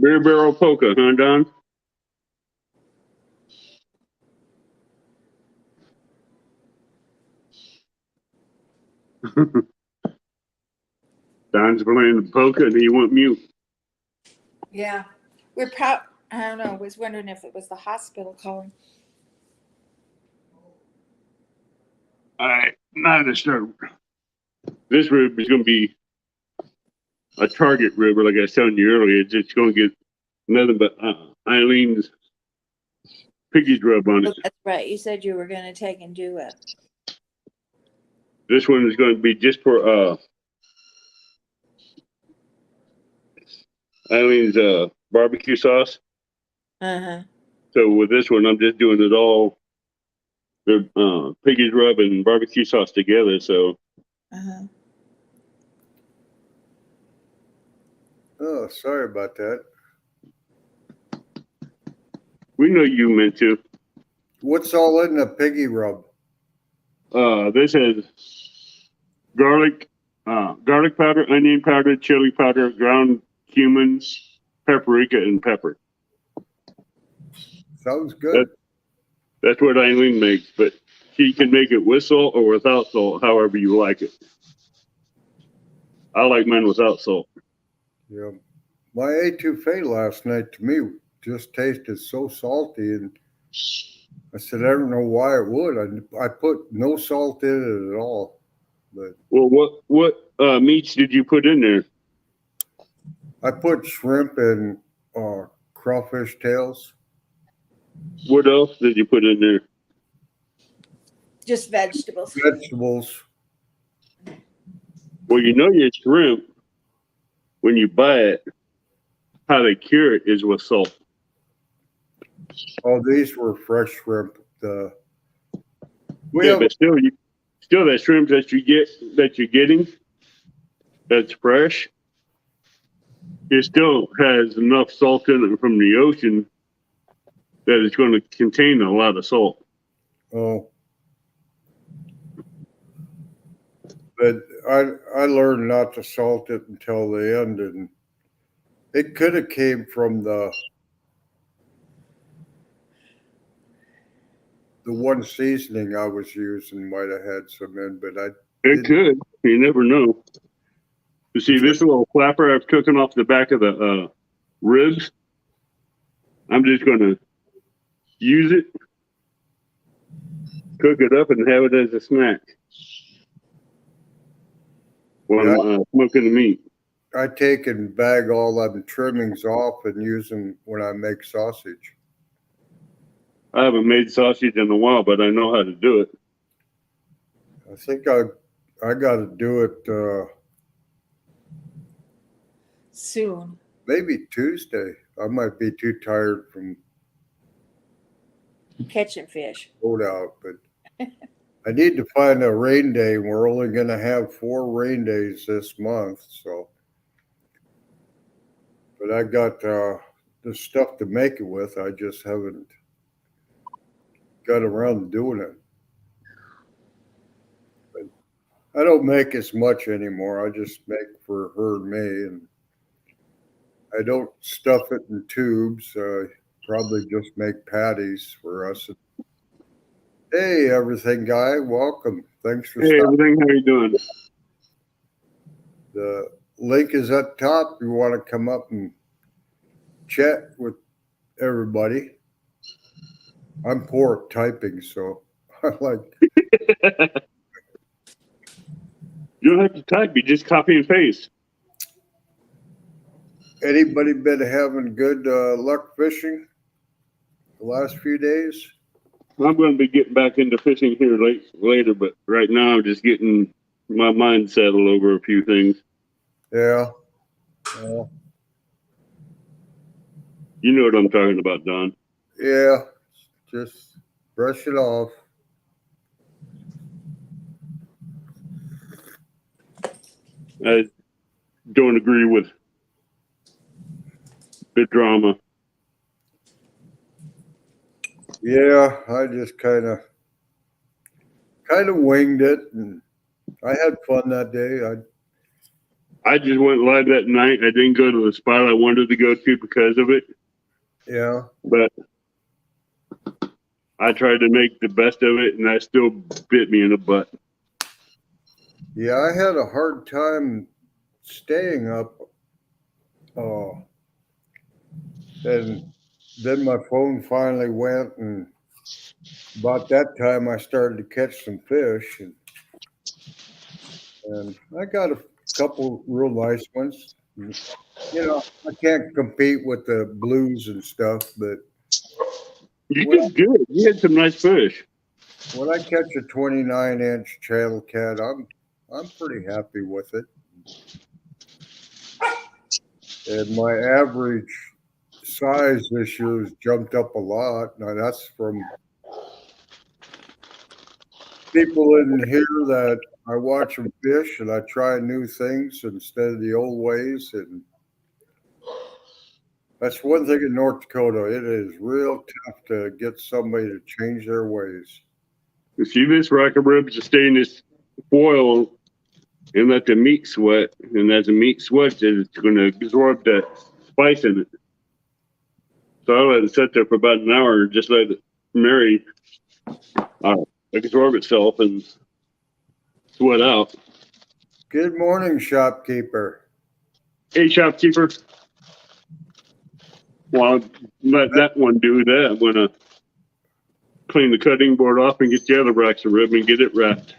Beer barrel polka, huh, Don? Don's playing the polka and he went mute. Yeah. I don't know, was wondering if it was the hospital calling. All right, now to start. This rib is going to be a target rib, like I was telling you earlier. It's just going to get nothing but Eileen's piggy's rub on it. That's right. You said you were going to take and do it. This one is going to be just for Eileen's barbecue sauce. Uh-huh. So with this one, I'm just doing it all, the piggy's rub and barbecue sauce together. So Uh-huh. Oh, sorry about that. we know you meant to. What's all in the piggy rub? This has garlic powder, onion powder, chili powder, ground cumin, paprika, and pepper. Sounds good. That's what Eileen makes, but she can make it with salt or without salt, however you like it. I like mine without salt. Yeah. My etouffee last night to me just tasted so salty, and I said, I don't know why it would. I put no salt in it at all. But Well, what meats did you put in there? I put shrimp and crawfish tails. What else did you put in there? Just vegetables. Vegetables. Well, you know your shrimp when you buy it, how they cure it is with salt. Oh, these were fresh shrimp. We Yeah, have but still that shrimp that you're getting, that's fresh. It still has enough salt in it from the ocean that it's going to contain a lot of salt. oh, but I learned not to salt it until the end, and it could have came from the one seasoning I was using might have had some in, but It could. You never know. You see, this little flapper I was cooking off the back of the ribs, I'm just going to use it, cook it up, and have it as a snack while I'm smoking the meat. I take and bag all them trimmings off and use them when I make sausage. I haven't made sausage in a while, but I know how to do it. I think I got to do it Soon. maybe Tuesday. I might be too tired from Catching fish. boat out, but I need to find a rain day. We're only going to have 4 rain days this month, so. But I got the stuff to make it with. I just haven't got around to doing it. But I don't make as much anymore. I just make for her and me, and I don't stuff it in tubes. Probably just make patties for us. Hey, everything guy, welcome. Thanks for Hey, stopping. everything, how you doing? The link is up top. You want to come up and chat with everybody. I'm poor at typing, so I like. You don't have to type. You just copy and paste. Anybody been having good luck fishing the last few days? I'm going to be getting back into fishing here later, but right now I'm just getting my mind settled over a few things. Yeah. You know what I'm talking about, Don. Yeah. Just brush it off. I don't agree with the drama. Yeah, I just kind of winged it, and I had fun that day. I just went live that night. I didn't go to the spot I wanted to go to because of it, Yeah. but I tried to make the best of it, and that still bit me in the butt. Yeah, I had a hard time staying up. And then my phone finally went, and about that time I started to catch some fish, and I got a couple real nice ones. You know, I can't compete with the blues and stuff, but You did good. You had some nice fish. when I catch a 29-inch channel cat, I'm pretty happy with it. And my average size this year has jumped up a lot. Now that's from people in here that I watch them fish, and I try new things instead of the old ways. And that's one thing in North Dakota. It is real tough to get somebody to change their ways. You see this rocker ribs to stay in this foil and let the meat sweat. And as the meat sweats, it's going to absorb that spice in it. So I let it sit there for about an hour and just let it marry, absorb itself and sweat out. Good morning, shopkeeper. Hey, shopkeeper. Well, let that one do that. I'm going to clean the cutting board off and get the other racks of rib and get it wrapped.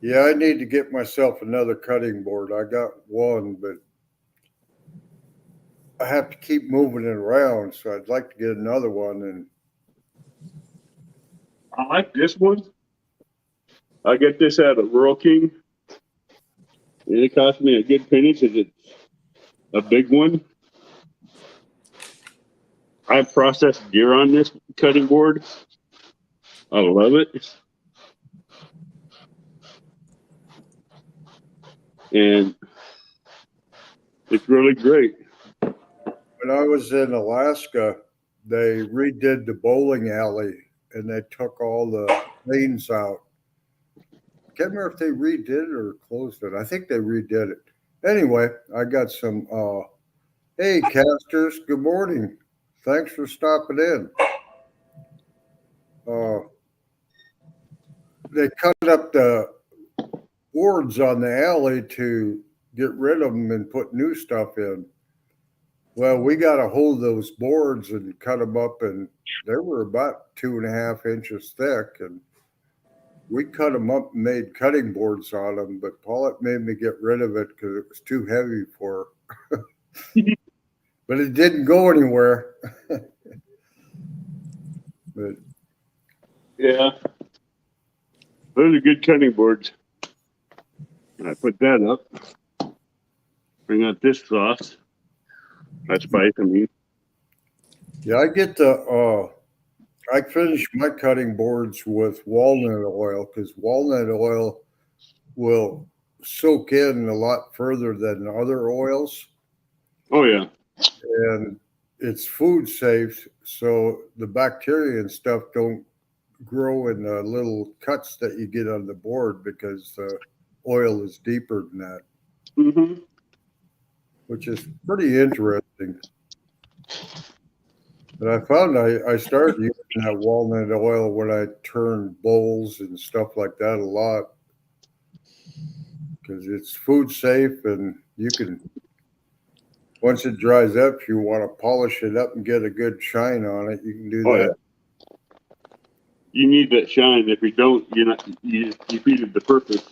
Yeah, I need to get myself another cutting board. I got one, but I have to keep moving it around, so I'd like to get another one. And I like this one. I get this at a Rural King, and it cost me a good penny because it's a big one. I processed deer on this cutting board. I love it. And it's really great. when I was in Alaska, they redid the bowling alley and they took all the lanes out. Can't remember if they redid it or closed it. I think they redid it. Anyway, I got some. Hey, casters. Good morning. Thanks for stopping in. They cut up the boards on the alley to get rid of them and put new stuff in. Well, we got a hold of those boards and cut them up, and they were about 2.5 inches thick. And we cut them up and made cutting boards on them, but Paulette made me get rid of it because it was too heavy for her. But it didn't go anywhere. But Yeah. Those are good cutting boards. I put that up. Bring out this sauce. That's spice, I mean. yeah, I finish my cutting boards with walnut oil because walnut oil will soak in a lot further than other oils. Oh, yeah. And it's food safe, so the bacteria and stuff don't grow in the little cuts that you get on the board because the oil is deeper than that, Mm-hmm. which is pretty interesting. But I found I started using that walnut oil when I turned bowls and stuff like that a lot because it's food safe and you can, once it dries up, if you want to polish it up and get a good shine on it, you can do Oh, that. yeah. You need that shine. If you don't, you're not, you defeated the purpose.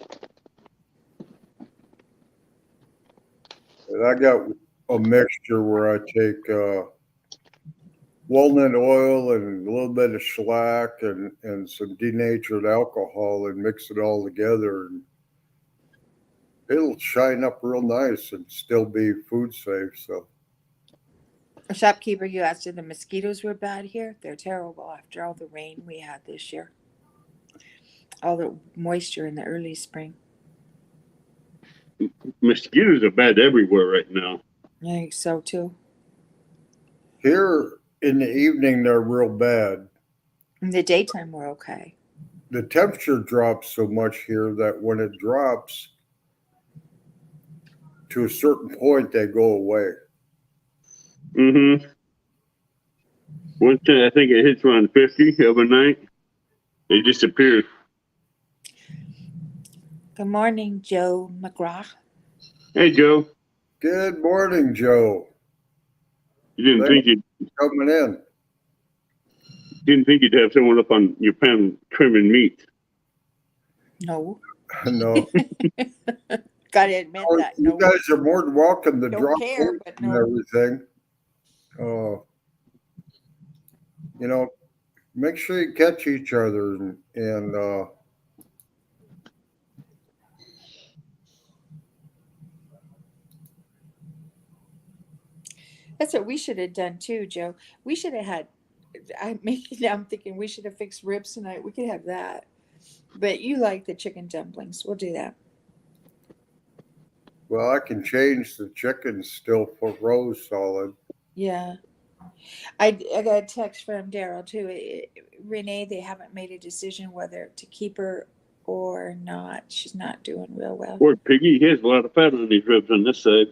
And I got a mixture where I take walnut oil and a little bit of shellac and some denatured alcohol and mix it all together. And it'll shine up real nice and still be food safe. So Shopkeeper, you asked if the mosquitoes were bad here. They're terrible after all the rain we had this year. All the moisture in the early spring. Mosquitoes are bad everywhere right now. I think so too. here in the evening, they're real bad. In the daytime, we're okay. The temperature drops so much here that when it drops to a certain point, they go away. Mm-hmm. One time, I think it hits around 50 overnight. They disappear. Good morning, Joe McGrath. Hey, Joe. Good morning, Joe. You didn't Thanks think for coming in. you'd have someone up on your pan trimming meat. No. No. Gotta admit that. You No. guys are more than welcome to Don't drop care, in but and no. everything. Make sure you catch each other and That's what we should have done too, Joe. We should have had. I'm thinking we should have fixed ribs tonight. We could have that. But you like the chicken dumplings. We'll do that. well, I can change the chicken still for rose solid. Yeah. I got a text from Daryl too. Renee, they haven't made a decision whether to keep her or not. She's not doing real well. Poor piggy, he has a lot of fat on these ribs on this side.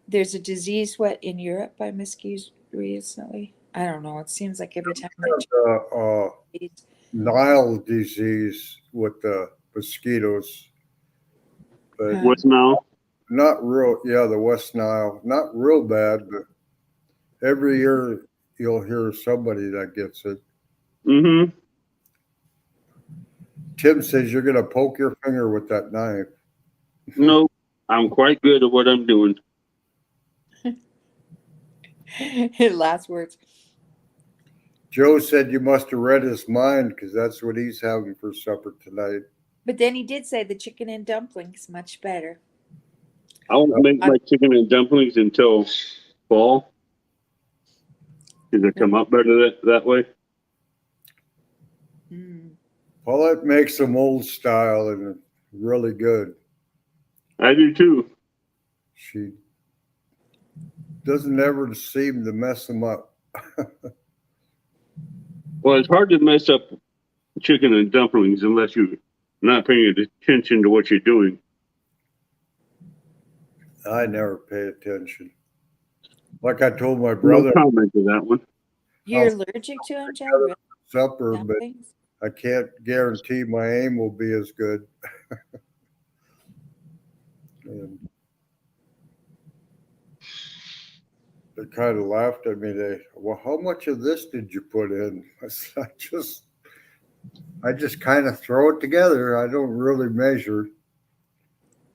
There's a disease, in Europe by mosquitoes recently? I don't know. It seems like every time they Nile disease with the mosquitoes, but What's now? not real. Yeah, the West Nile, not real bad, but every year you'll hear somebody that gets it. Mm-hmm. Tim says you're going to poke your finger with that knife. No, I'm quite good at what I'm doing. Last words. Joe said you must have read his mind because that's what he's having for supper tonight. But then he did say the chicken and dumplings much better. I won't make my chicken and dumplings until fall. Because they come up better that way. Mm. Paulette makes them old style and really good. I do too. She doesn't ever seem to mess them up. Well, it's hard to mess up chicken and dumplings unless you're not paying attention to what you're doing. I never pay attention. Like I told my brother, No comment to that one. You're allergic to them, Joe? Really? supper, but Dumplings? I can't guarantee my aim will be as good. And they kind of laughed at me. Well, how much of this did you put in? I said, I just kind of throw it together. I don't really measure.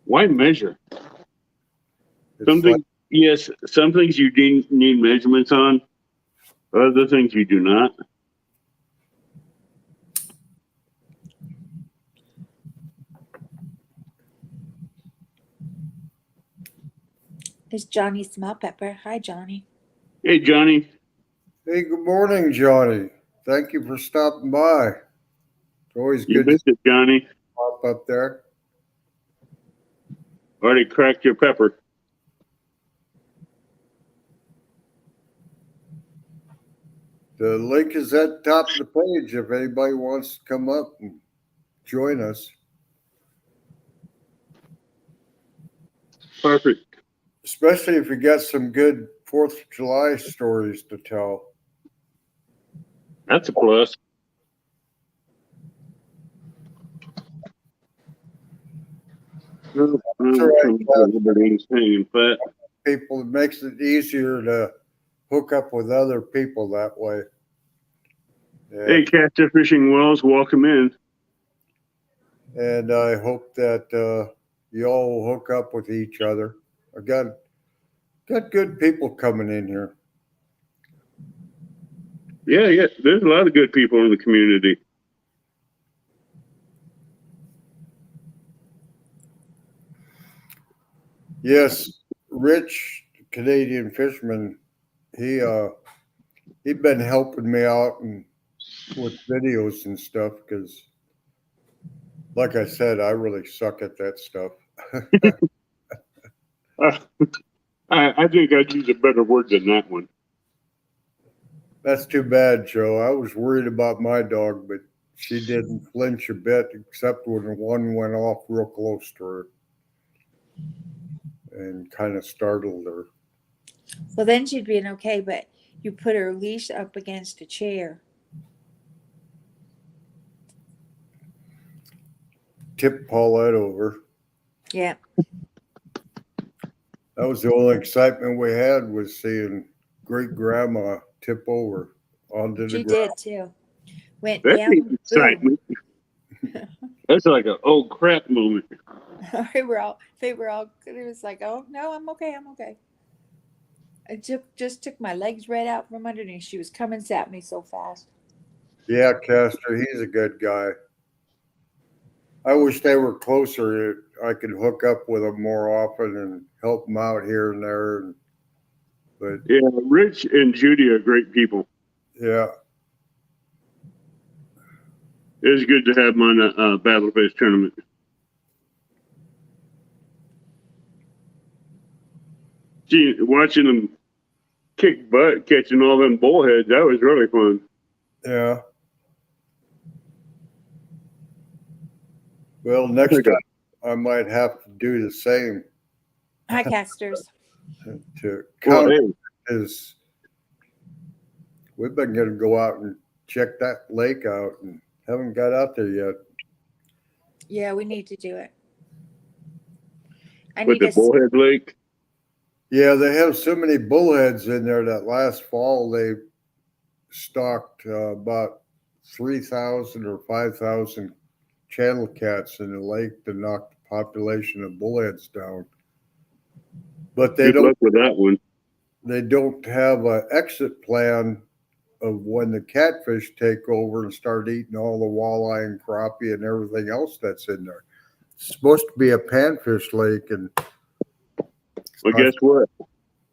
Why measure? It's Something, like, yes, some things you need measurements on. Other things you do not. There's Johnny Smell Pepper. Hi, Johnny. Hey, Johnny. hey, good morning, Johnny. Thank you for stopping by. It's always You good to missed it, Johnny. pop up there. Already cracked your pepper. The link is at the top of the page if anybody wants to come up and join us. Perfect. Especially if you got some good 4th of July stories to tell. That's a plus. all right. Everybody's hanging fat. People, it makes it easier to hook up with other people that way. Hey, Catcher Fishing Wells, welcome in. And I hope that you all will hook up with each other. I got good people coming in here. Yeah. There's a lot of good people in the community. Yes, Rich, Canadian fisherman, he'd been helping me out and with videos and stuff because, like I said, I really suck at that stuff. I think I'd use a better word than that one. That's too bad, Joe. I was worried about my dog, but she didn't flinch a bit except when one went off real close to her and kind of startled her. Well, then she'd be okay, but you put her leash up against a chair. Tip Paulette over. Yeah. That was the only excitement we had was seeing great grandma tip over onto the She ground. did too. Went That's down. Boom. excitement. That's like an oh crap moment. they were all, it was like, oh, no, I'm okay. I just took my legs right out from underneath. She was coming at me so fast. Yeah, Castor, he's a good guy. I wish they were closer. I could hook up with them more often and help them out here and there. But Yeah, Rich and Judy are great people. yeah, It was good to have them on a Battle Fish tournament. Gee, watching them kick butt, catching all them bullheads, that was really fun. yeah. Well, next time I might have to do the same Hi, casters. to Well, count hey, is we've been going to go out and check that lake out and haven't got out there yet. Yeah, we need to do it. I with need the to. Bullhead Lake. Yeah, they have so many bullheads in there that last fall they stocked about 3,000 or 5,000 channel cats in the lake to knock the population of bullheads down. But they Good luck with that one. they don't have an exit plan of when the catfish take over and start eating all the walleye and crappie and everything else that's in there. It's supposed to be a panfish lake, and Well, guess what?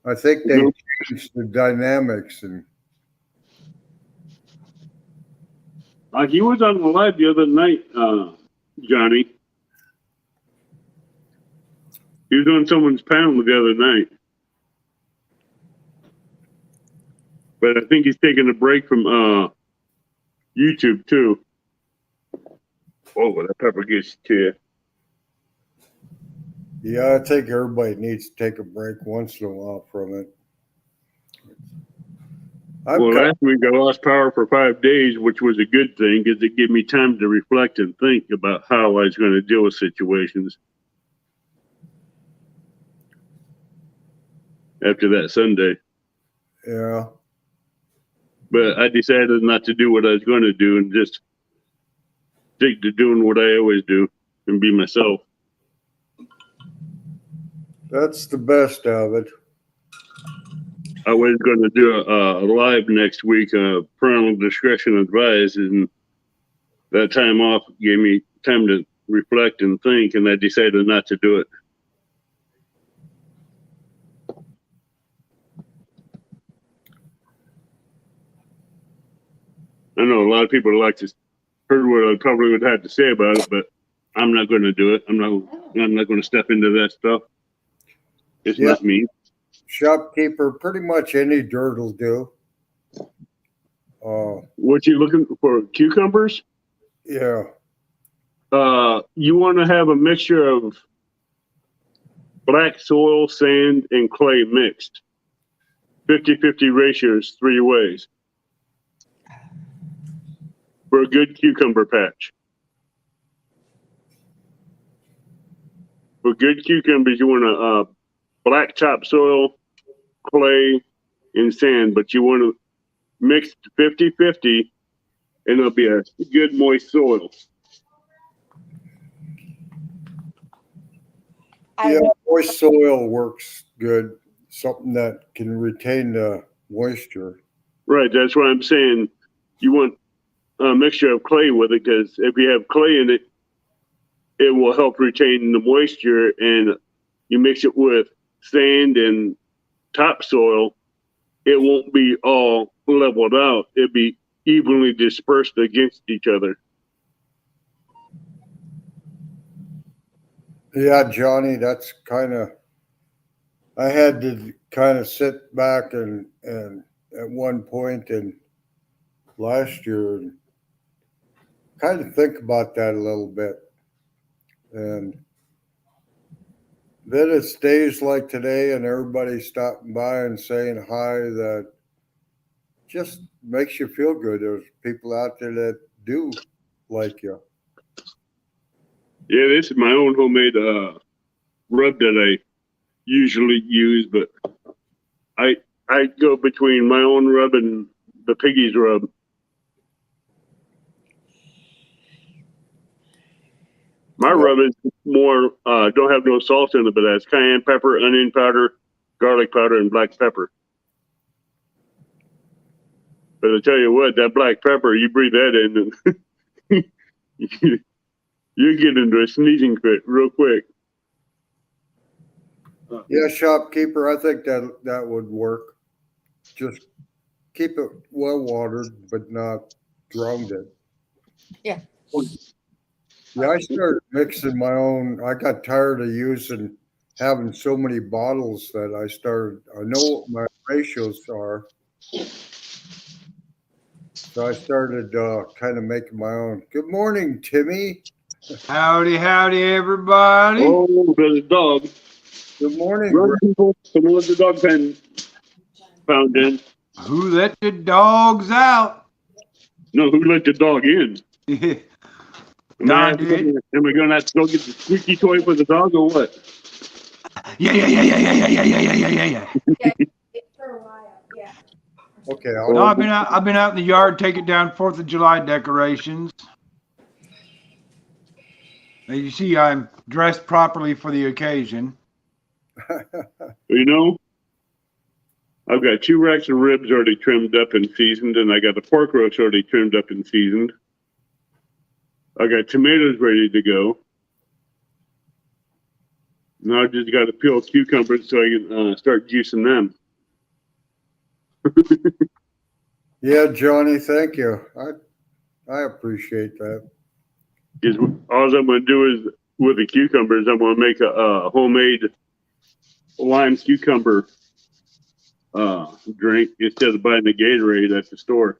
I think they changed the dynamics. And Like he was on the live the other night, Johnny. He was on someone's panel the other night. But I think he's taking a break from YouTube too. Oh, that pepper gets to you. yeah, I think everybody needs to take a break once in a while from it. Well, last week I lost power for 5 days, which was a good thing because it gave me time to reflect and think about how I was going to deal with situations after that Sunday. Yeah. But I decided not to do what I was going to do and just stick to doing what I always do and be myself. That's the best of it. I was going to do a live next week, parental discretion advised, and that time off gave me time to reflect and think, and I decided not to do it. I know a lot of people like to heard what I probably would have to say about it, but I'm not going to do it. I'm not going to step into that stuff. It's not me. Shopkeeper, pretty much any dirt will do. What you looking for? Cucumbers? Yeah. You want to have a mixture of black soil, sand, and clay mixed. 50-50 ratios 3 ways. For a good cucumber patch. For good cucumbers, you want a black topsoil, clay, and sand, but you want to mix 50-50, and it'll be a good moist soil. Yeah, moist soil works good. Something that can retain the moisture. Right, that's what I'm saying. You want a mixture of clay with it, because if you have clay in it, it will help retain the moisture, and you mix it with sand and topsoil, it won't be all leveled out. It'll be evenly dispersed against each other. Yeah, Johnny, that's kind of, I had to kind of sit back and at one point in last year and kind of think about that a little bit. And then it's days like today and everybody stopping by and saying hi that just makes you feel good. There's people out there that do like you. Yeah, this is my own homemade rub that I usually use, but I go between my own rub and the piggy's rub. My rub is more, don't have no salt in it, but that's cayenne pepper, onion powder, garlic powder, and black pepper. But I tell you what, that black pepper, you breathe that in, and you get into a sneezing fit real quick. Yeah, shopkeeper, I think that would work. Just keep it well watered, but not drowned it. Yeah. Yeah, I started mixing my own. I got tired of having so many bottles that I know what my ratios are. So I started kind of making my own. Good morning, Timmy. Howdy, howdy, everybody. Oh, there's a dog. Good morning. Run, people. Someone let the dog pen found in. Who let the dogs out? No, who let the dog in? Am I Don did. going to have to go get the squeaky toy for the dog or what? Yeah. Yeah, for a while, yeah. Okay, No, I've been out in the yard taking down 4th of July decorations. As you see, I'm dressed properly for the occasion. You know, I've got 2 racks of ribs already trimmed up and seasoned, and I got the pork roast already trimmed up and seasoned. I got tomatoes ready to go. Now I just got to peel cucumbers so I can start juicing them. Yeah, Johnny, thank you. I appreciate that. Is all I'm going to do is with the cucumbers, I'm going to make a homemade lime cucumber drink instead of buying the Gatorade at the store.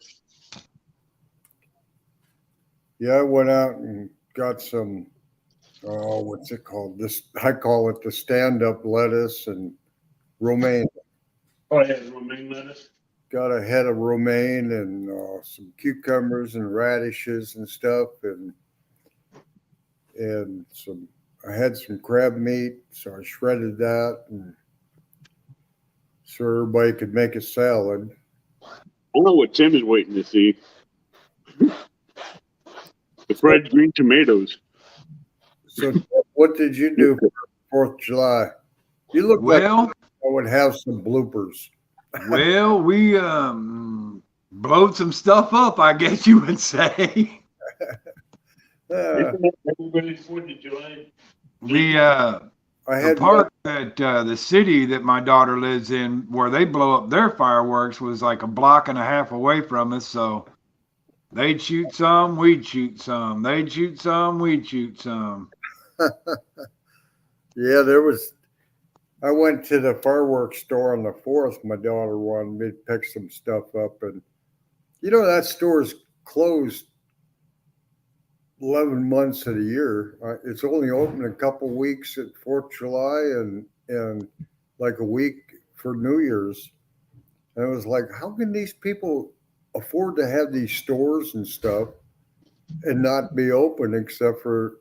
Yeah, I went out and got some, oh, what's it called? I call it the stand-up lettuce and romaine. Oh yeah, romaine lettuce. Got a head of romaine and some cucumbers and radishes and stuff, and I had some crab meat, so I shredded that, and so everybody could make a salad. I don't know what Tim is waiting to see. The fried green tomatoes. So, what did you do for 4th of July? You look like Well, I would have some bloopers. well, we blowed some stuff up, I guess you would say. Everybody's 4th of July. The park at the city that my daughter lives in, where they blow up their fireworks, was like a block and a half away from us. So they'd shoot some, we'd shoot some. They'd shoot some, we'd shoot some. Yeah, I went to the fireworks store on the 4th. My daughter wanted me to pick some stuff up, and that store's closed 11 months of the year. It's only open a couple weeks at 4th of July and like a week for New Year's. And it was like, how can these people afford to have these stores and stuff and not be open except for?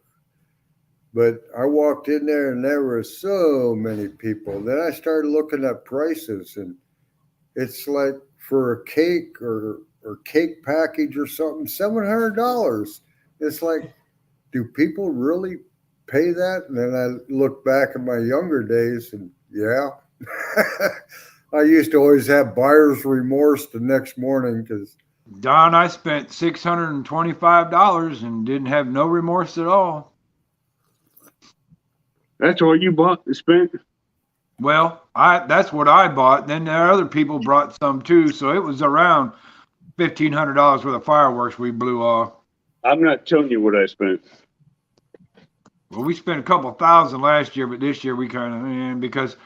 But I walked in there and there were so many people. Then I started looking at prices, and it's like for a cake or cake package or something, $700. It's like, do people really pay that? And then I look back at my younger days, and yeah, I used to always have buyer's remorse the next morning because. Don, I spent $625 and didn't have no remorse at all. That's all you bought and spent? Well, that's what I bought. Then there are other people brought some too, so it was around $1,500 worth of fireworks we blew off. I'm not telling you what I spent. Well, we spent a couple thousand last year, but this year we kind of, because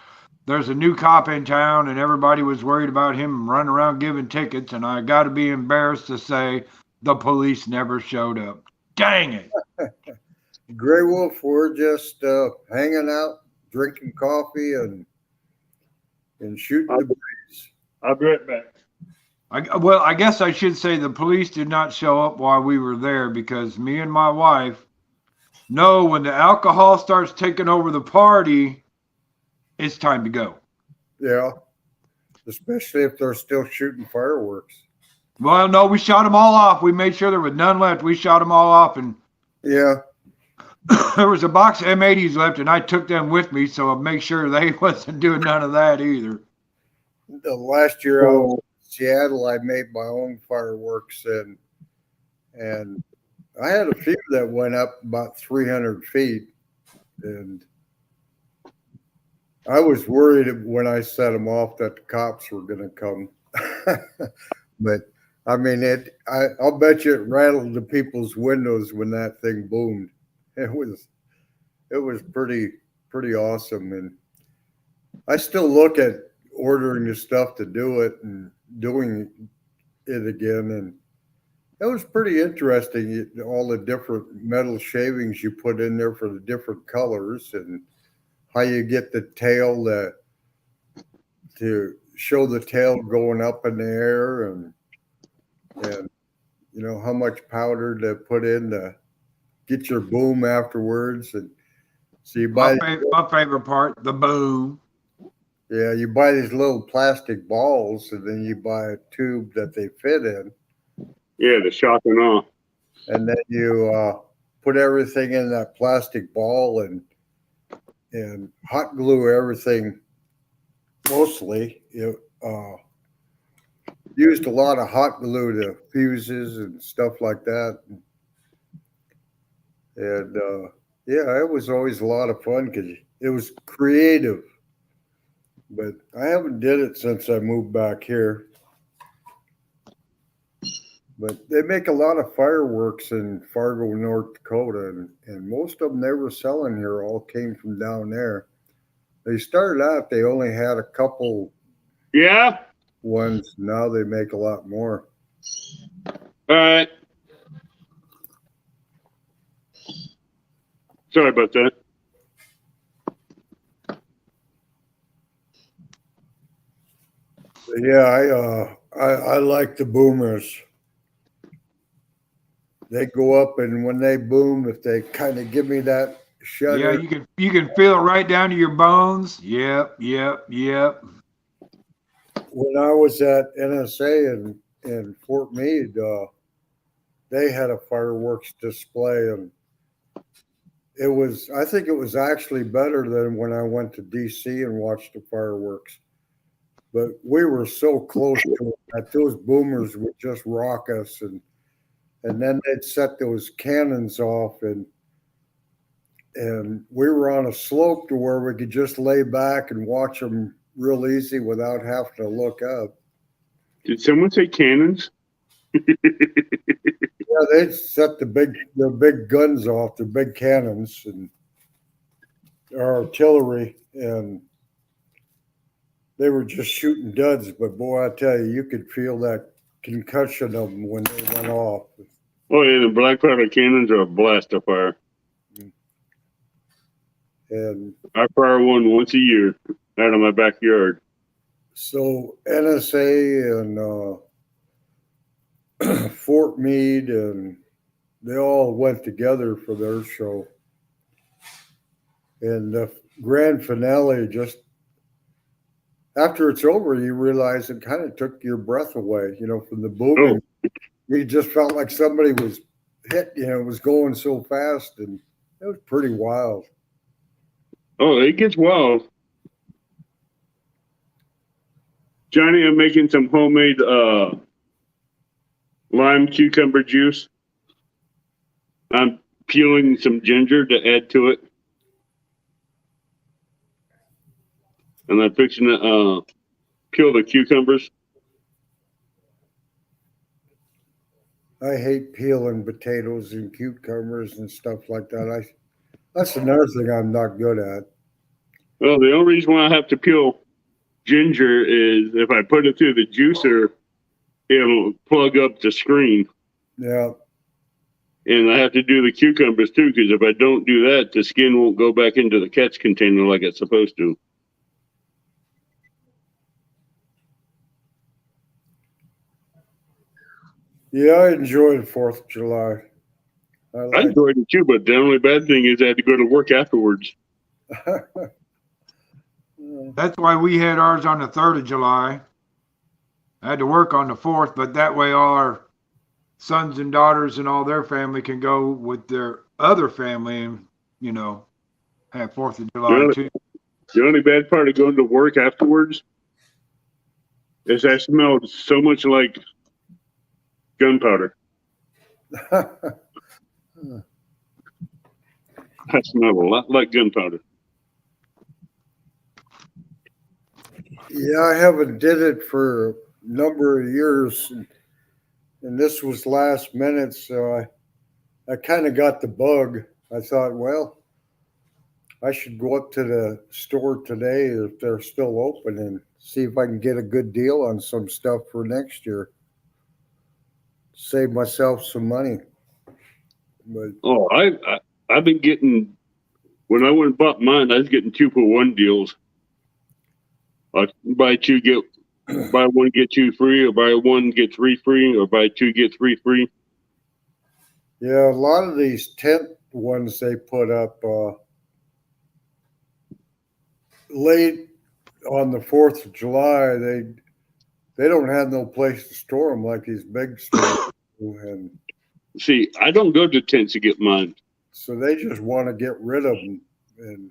there's a new cop in town and everybody was worried about him running around giving tickets, and I got to be embarrassed to say the police never showed up. Dang it. Gray Wolf, we're just hanging out, drinking coffee, and shooting the breeze. I'll be right back. I guess I should say the police did not show up while we were there, because me and my wife know when the alcohol starts taking over the party, it's time to go. Yeah, especially if they're still shooting fireworks. Well, no, we shot them all off. We made sure there was none left. We shot them all off, and yeah, there was a box of M80s left, and I took them with me, so I make sure they wasn't doing none of that either. The last year I was in Seattle, I made my own fireworks, and I had a few that went up about 300 feet, and I was worried when I set them off that the cops were going to come. But I mean, I'll bet you it rattled the people's windows when that thing boomed. It was pretty awesome. And I still look at ordering the stuff to do it and doing it again. And it was pretty interesting. All the different metal shavings you put in there for the different colors, and how you get the tail to show the tail going up in the air, and how much powder to put in to get your boom afterwards. And so you buy my favorite part, the boom. Yeah, you buy these little plastic balls, and then you buy a tube that they fit in, Yeah, the shock and awe. and then you put everything in that plastic ball and hot glue everything. Mostly, you used a lot of hot glue to fuses and stuff like that, and yeah, it was always a lot of fun because it was creative. But I haven't did it since I moved back here. But they make a lot of fireworks in Fargo, North Dakota, and most of them they were selling here all came from down there. They started out, they only had a couple Yeah. ones. Now they make a lot more. All right. Sorry about that. But yeah, I like the boomers. They go up, and when they boom, if they kind of give me that Yeah, shudder, you can feel it right down to your bones. Yep, yep, yep. when I was at NSA in Fort Meade, they had a fireworks display, and I think it was actually better than when I went to DC and watched the fireworks. But we were so close to it that those boomers would just rock us, and then they'd set those cannons off, and we were on a slope to where we could just lay back and watch them real easy without having to look up. Did someone say cannons? Yeah, they'd set the big guns off, the big cannons and artillery, and they were just shooting duds. But boy, I tell you, you could feel that concussion of them when they went off. Oh yeah, the black powder cannons are a blast to fire. And I fire one once a year out of my backyard. so NSA and Fort Meade, and they all went together for their show. And the grand finale, just after it's over, you realize it kind of took your breath away, from the booming. You just felt like somebody was hit, it was going so fast, and it was pretty wild. Oh, it gets wild. Johnny, I'm making some homemade lime cucumber juice. I'm peeling some ginger to add to it. And I'm fixing to peel the cucumbers. I hate peeling potatoes and cucumbers and stuff like that. That's another thing I'm not good at. Well, the only reason why I have to peel ginger is if I put it through the juicer, it'll plug up the screen. Yeah. And I have to do the cucumbers too, because if I don't do that, the skin won't go back into the catch container like it's supposed to. Yeah, I enjoyed 4th of July. I enjoyed it too, but the only bad thing is I had to go to work afterwards. That's why we had ours on the 3rd of July. I had to work on the 4th, but that way all our sons and daughters and all their family can go with their other family and, have 4th of July too. The only bad part of going to work afterwards is I smelled so much like gunpowder. I smelled a lot like gunpowder. Yeah, I haven't did it for a number of years, and this was last minute, so I kind of got the bug. I thought, well, I should go up to the store today if they're still open and see if I can get a good deal on some stuff for next year. Save myself some money. But Oh, I've been getting, when I went and bought mine, I was getting 2-for-1 deals. Buy one get two free, or buy one get three free, or buy two get three free. yeah, a lot of these tent ones they put up late on the 4th of July, they don't have no place to store them like these big stores do, and See, I don't go to tents to get mine. so they just want to get rid of them. And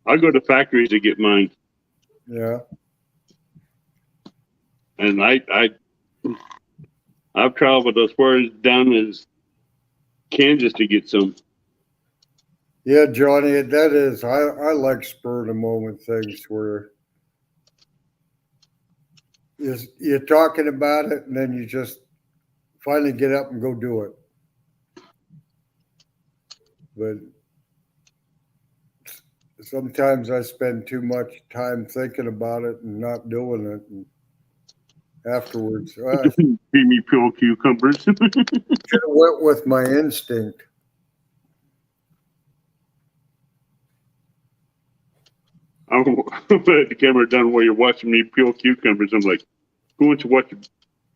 I go to factories to get mine, yeah, and I've traveled as far as down as Kansas to get some. yeah, Johnny, that is. I like spur of the moment things where you're talking about it and then you just finally get up and go do it. But sometimes I spend too much time thinking about it and not doing it. And afterwards, I See me peel cucumbers. should have went with my instinct. I'm at the camera done while you're watching me peel cucumbers. I'm like, who wants to watch you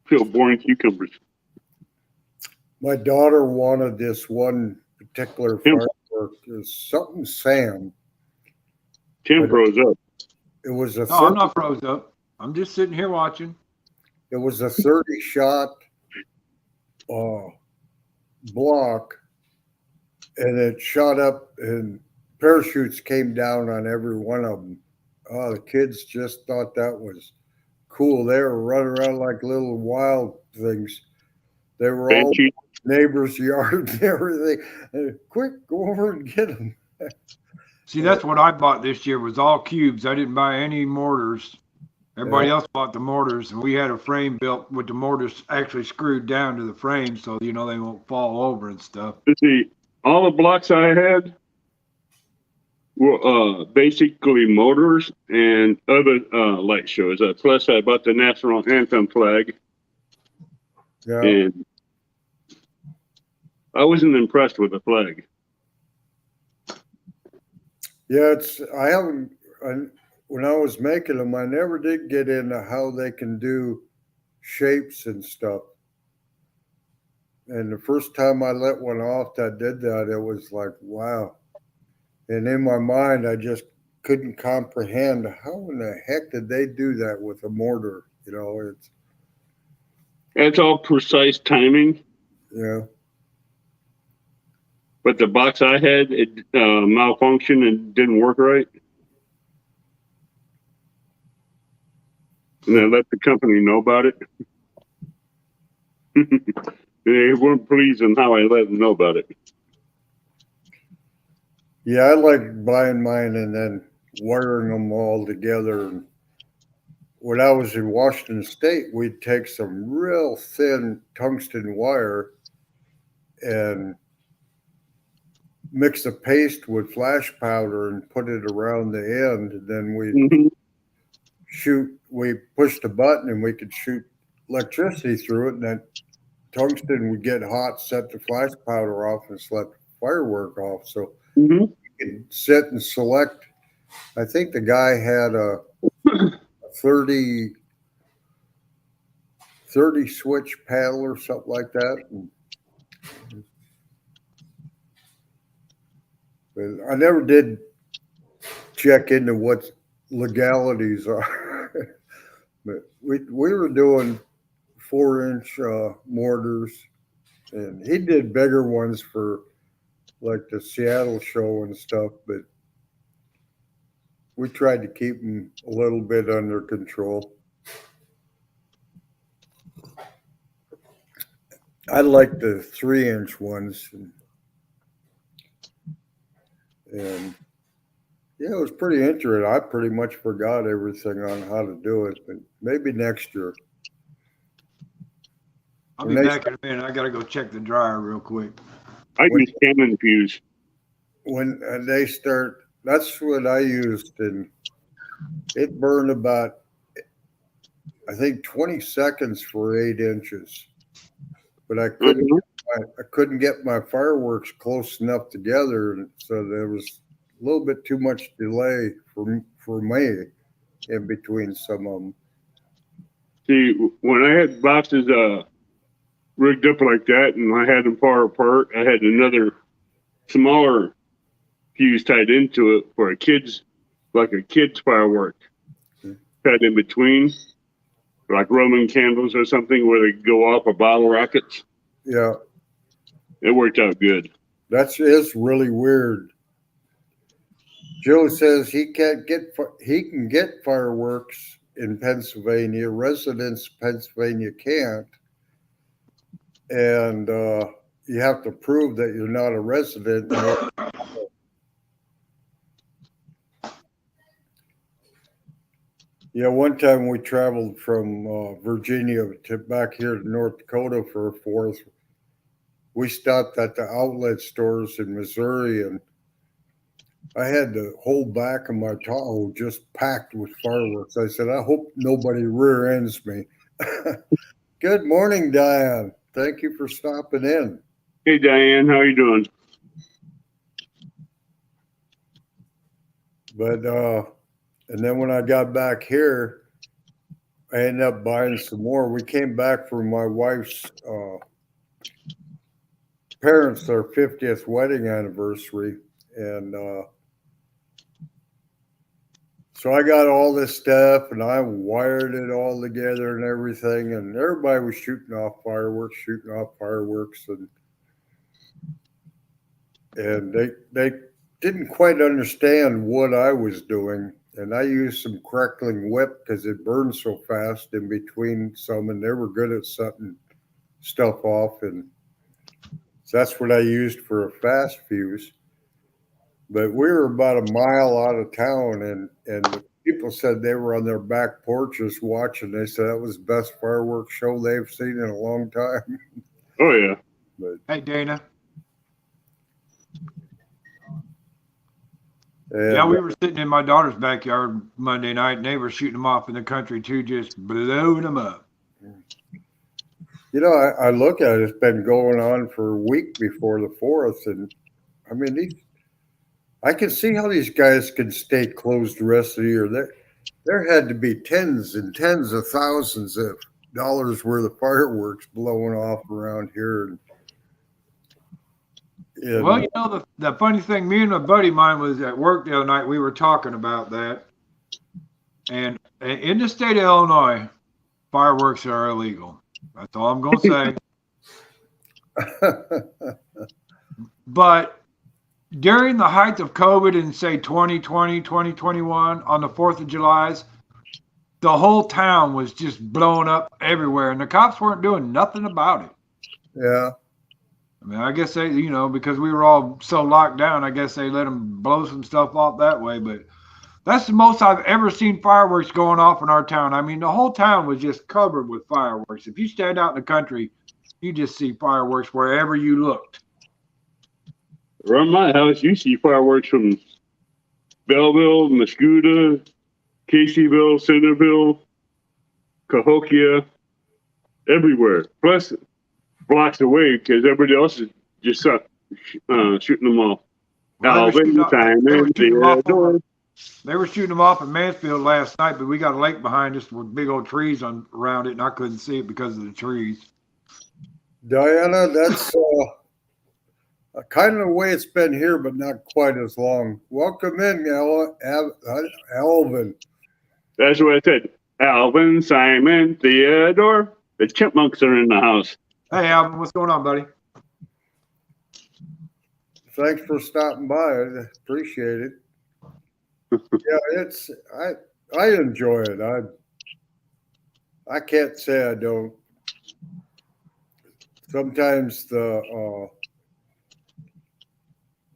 peel boring cucumbers? My daughter wanted this one particular firework. It's something Sam. Tim froze up. It was a No, I'm not froze up. I'm just sitting here watching. It was a 30 shot block, and it shot up, and parachutes came down on every one of them. Oh, the kids just thought that was cool. They were running around like little wild things. They were all Banshee. neighbors' yard and everything. Quick, go over and get them. See, that's what I bought this year was all cubes. I didn't buy any mortars. Everybody else bought the mortars, and we had a frame built with the mortars actually screwed down to the frame so, they won't fall over and stuff. Let's see, all the blocks I had were basically motors and other light shows. Plus, I bought the national anthem flag, Yeah. and I wasn't impressed with the flag. Yeah, when I was making them, I never did get into how they can do shapes and stuff. And the first time I let one off that did that, it was like, wow. And in my mind, I just couldn't comprehend how in the heck did they do that with a mortar? It's all precise timing, Yeah. but the box I had, it malfunctioned and didn't work right. And I let the company know about it. They weren't pleased in how I let them know about it. Yeah, I like buying mine and then wiring them all together. And when I was in Washington State, we'd take some real thin tungsten wire and mix the paste with flash powder and put it around the end. And then we pushed a button and we could shoot electricity through it. And that tungsten would get hot, set the flash powder off, and let the firework off. So you could sit and select. I think the guy had a 30 switch paddle or something like that. But I never did check into what legalities are. But we were doing 4-inch mortars, and he did bigger ones for like the Seattle show and stuff, but we tried to keep them a little bit under control. I like the 3-inch ones, and yeah, it was pretty interesting. I pretty much forgot everything on how to do it, but maybe next year. I'll be back in a minute. I got to go check the dryer real quick. I use Cannon fuse. When they start, that's what I used, and it burned about, I think, 20 seconds for 8 inches. But I couldn't get my fireworks close enough together, and so there was a little bit too much delay for me in between some of them. See, when I had boxes rigged up like that and I had them far apart, I had another smaller fuse tied into it for a kid's firework. cut in between, like Roman candles or something, where they go off a bottle rockets. Yeah, It worked out good. is really weird. Joe says he can get fireworks in Pennsylvania. Residents of Pennsylvania can't, and you have to prove that you're not a resident. Yeah, one time we traveled from Virginia to back here to North Dakota for a Fourth. We stopped at the outlet stores in Missouri, and I had the whole back of my Tahoe just packed with fireworks. I said, I hope nobody rear ends me. Good morning, Diane. Thank you for stopping in. Hey, Diane, how you doing? But and then when I got back here, I ended up buying some more. We came back from my wife's parents' their 50th wedding anniversary, and so I got all this stuff, and I wired it all together and everything, and everybody was shooting off fireworks, and they didn't quite understand what I was doing. And I used some crackling whip because it burned so fast in between some, and they were good at setting stuff off. And so that's what I used for a fast fuse. But we were about a mile out of town, and the people said they were on their back porches watching. They said that was the best fireworks show they've seen in a long time. Oh, yeah. But Hey, Dana. and, Yeah, we were sitting in my daughter's backyard Monday night, and they were shooting them off in the country too, just blowing them up. you know, I look at it, it's been going on for a week before the 4th, and I mean, I can see how these guys can stay closed the rest of the year. There had to be tens and tens of thousands of dollars worth of fireworks blowing off around here. And Well, you know, the funny thing, me and a buddy of mine was at work the other night. We were talking about that. And in the state of Illinois, fireworks are illegal. That's all I'm going to say. But during the height of COVID in, say, 2020, 2021, on the 4th of July's, the whole town was just blowing up everywhere, and the cops weren't doing nothing about it. yeah. I mean, I guess they, you know, because we were all so locked down, I guess they let them blow some stuff off that way. But that's the most I've ever seen fireworks going off in our town. I mean, the whole town was just covered with fireworks. If you stand out in the country, you just see fireworks wherever you looked. Around my house, you see fireworks from Belleville, Mascoutah, Caseyville, Centerville, Cahokia, everywhere. Plus, blocks away because everybody else is just shooting them off. Well, they were shooting them off in Mansfield last night, but we got a lake behind us with big old trees around it, and I couldn't see it because of the trees. Diana, that's kind of the way it's been here, but not quite as long. Welcome in, Alvin. That's what I said. Alvin, Simon, Theodore. The chipmunks are in the house. Hey, Alvin, what's going on, buddy? Thanks for stopping by. I appreciate it. Yeah, I enjoy it. I can't say I don't. Sometimes the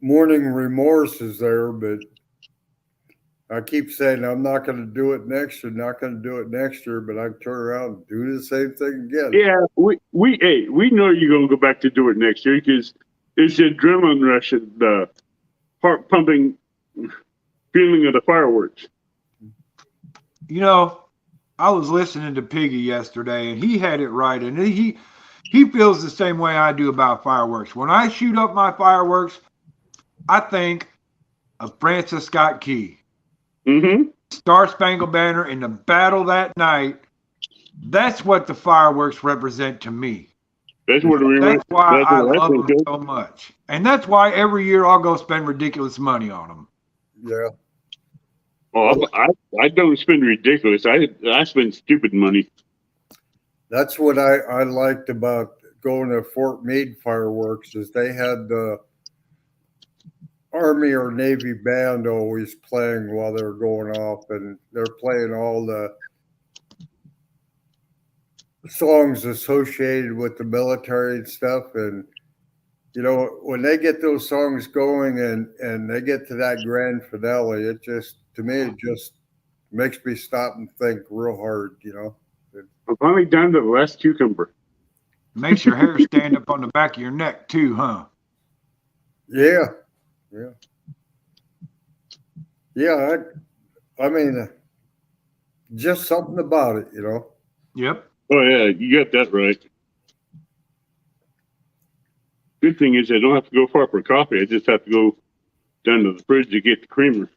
morning remorse is there, but I keep saying I'm not going to do it next year, but I turn around and do the same thing again. Yeah, we know you're gonna go back to do it next year because it's the adrenaline rush and the heart pumping feeling of the fireworks. You know, I was listening to Piggy yesterday, and he had it right, and he feels the same way I do about fireworks. When I shoot up my fireworks, I think of Francis Scott Key. Mm-hmm. Star Spangled Banner in the battle that night. That's what the fireworks represent to me. That's why I love them so much. And that's why every year I'll go spend ridiculous money on them. Yeah. Oh, I don't spend ridiculous. I spend stupid money. That's what I liked about going to Fort Meade fireworks is they had the Army or Navy band always playing while they're going off, and they're playing all the songs associated with the military and stuff. And you know, when they get those songs going and they get to that grand finale, it just to me it just makes me stop and think real hard. You know. I'm finally down to the last cucumber. Makes your hair stand up on the back of your neck too, huh? Yeah, yeah, yeah. I mean, just something about it, you know. Yep. Oh yeah, you got that right. Good thing is I don't have to go far for coffee. I just have to go down to the fridge to get the creamer.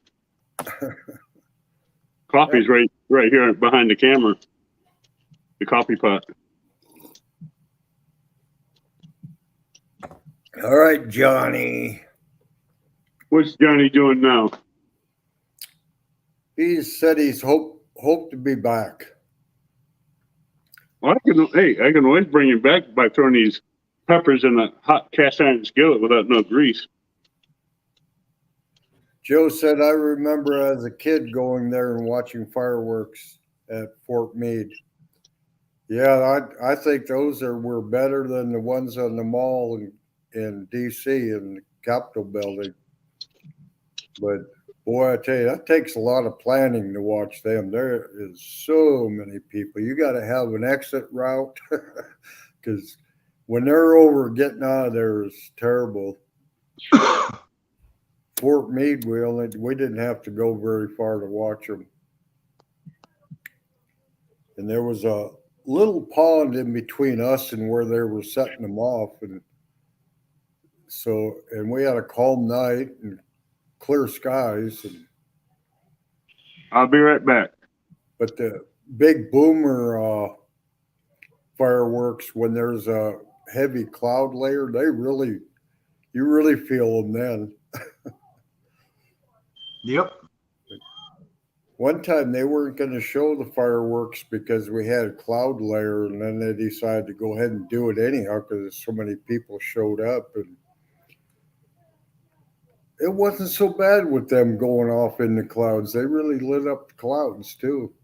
Coffee's right here behind the camera. The coffee pot. All right, Johnny. What's Johnny doing now? He said he's hope to be back. Well, I can always bring him back by throwing these peppers in a hot cast iron skillet without no grease. Joe said, I remember as a kid going there and watching fireworks at Fort Meade. Yeah, I think those were better than the ones on the mall in D.C. in the Capitol building. But boy, I tell you, that takes a lot of planning to watch them. There is so many people. You got to have an exit route because when they're over, getting out of there is terrible. Fort Meade, we didn't have to go very far to watch them. And there was a little pond in between us and where they were setting them off. And we had a calm night and clear skies. I'll be right back. But the big boomer fireworks, when there's a heavy cloud layer, you really feel them then. Yep. One time they weren't going to show the fireworks because we had a cloud layer, and then they decided to go ahead and do it anyhow because so many people showed up. And it wasn't so bad with them going off in the clouds. They really lit up the clouds too.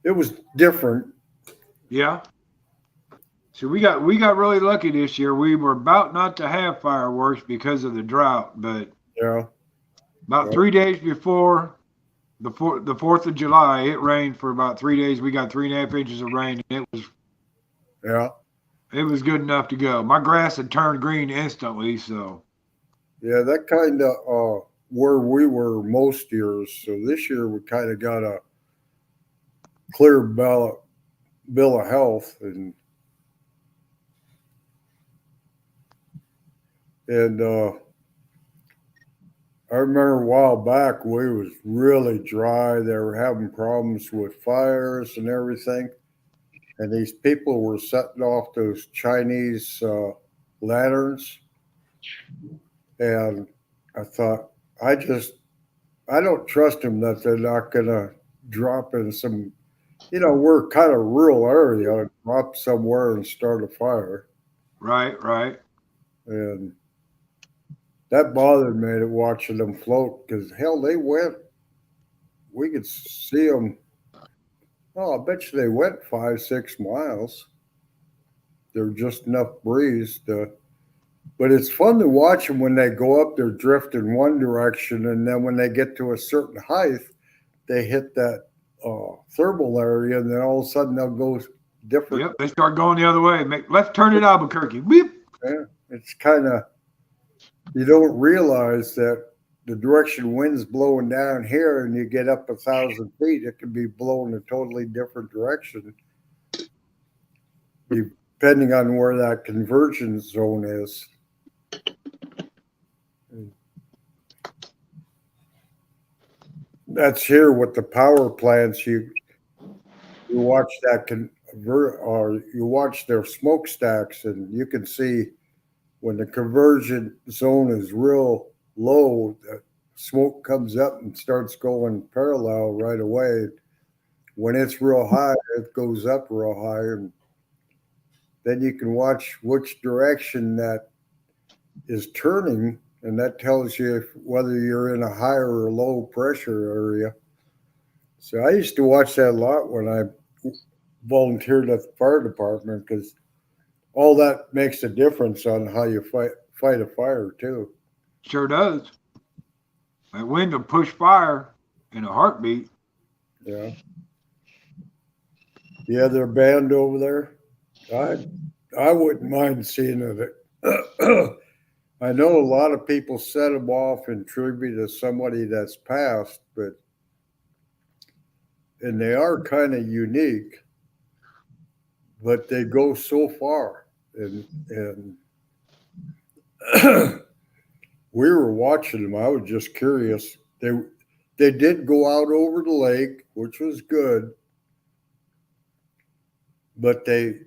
It was different. Yeah. So we got really lucky this year. We were about not to have fireworks because of the drought, but Yeah. about 3 days before the 4th of July, it rained for about 3 days. We got 3.5 inches of rain, and it was good enough to go. My grass had turned green instantly, so. Yeah, that kind of where we were most years. So this year we kind of got a clear bill of health, and I remember a while back we was really dry. They were having problems with fires and everything, and these people were setting off those Chinese lanterns. And I thought, I don't trust them that they're not going to drop in some, we're kind of rural area, drop somewhere and start a fire. Right. And that bothered me to watching them float because, hell, we could see them. Oh, I bet you they went 5-6 miles. There's just enough breeze but it's fun to watch them when they go up, they're drifting one direction, and then when they get to a certain height, they hit that thermal area, and then all of a sudden they'll go different. Yep, they start going the other way. Left turn at Albuquerque. Beep. Yeah, it's kind of, you don't realize that the direction wind's blowing down here, and you get up 1,000 feet, it could be blowing a totally different direction, depending on where that convergence zone is. That's here with the power plants. You watch that you watch their smokestacks, and you can see when the conversion zone is real low, the smoke comes up and starts going parallel right away. When it's real high, it goes up real high, and then you can watch which direction that is turning, and that tells you whether you're in a higher or low pressure area. So I used to watch that a lot when I volunteered at the fire department, because all that makes a difference on how you fight a fire too. Sure does. That wind will push fire in a heartbeat. Yeah. The other band over there, I wouldn't mind seeing it. I know a lot of people set them off in tribute to somebody that's passed, and they are kind of unique, but they go so far. And we were watching them. I was just curious. They did go out over the lake, which was good, but they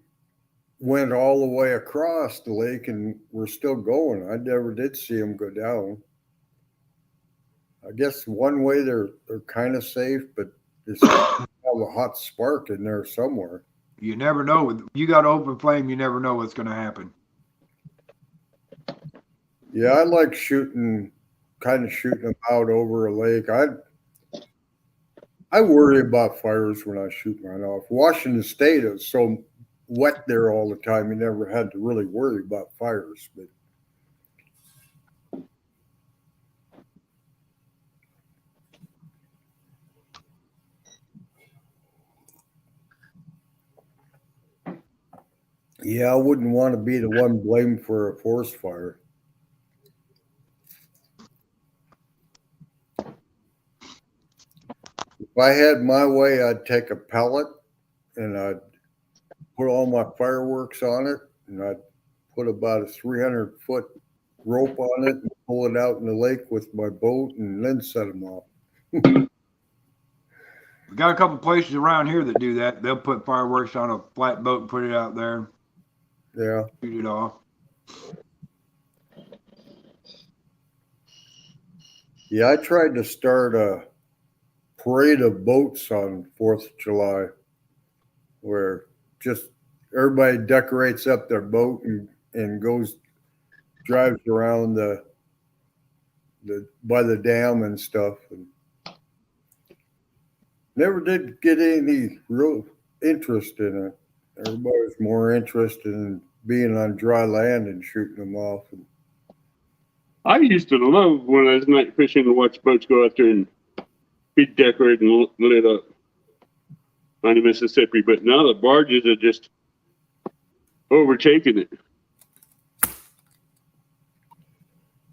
went all the way across the lake and were still going. I never did see them go down. I guess one way they're kind of safe, but there's have a hot spark in there somewhere. You never know. You got open flame, you never know what's going to happen. Yeah, I like shooting them out over a lake. I worry about fires when I shoot mine off. Washington State is so wet there all the time. You never had to really worry about fires, but yeah, I wouldn't want to be the one blamed for a forest fire. If I had my way, I'd take a pellet and I'd put all my fireworks on it, and I'd put about a 300-foot rope on it and pull it out in the lake with my boat and then set them off. We got a couple places around here that do that. They'll put fireworks on a flat boat and put it out there. Yeah. Shoot it off. Yeah, I tried to start a parade of boats on 4th of July where just everybody decorates up their boat and drives around the by the dam and stuff. And never did get any real interest in it. Everybody was more interested in being on dry land and shooting them off. I used to love when I was night fishing to watch boats go out there and be decorated and lit up on the Mississippi, but now the barges are just overtaking it.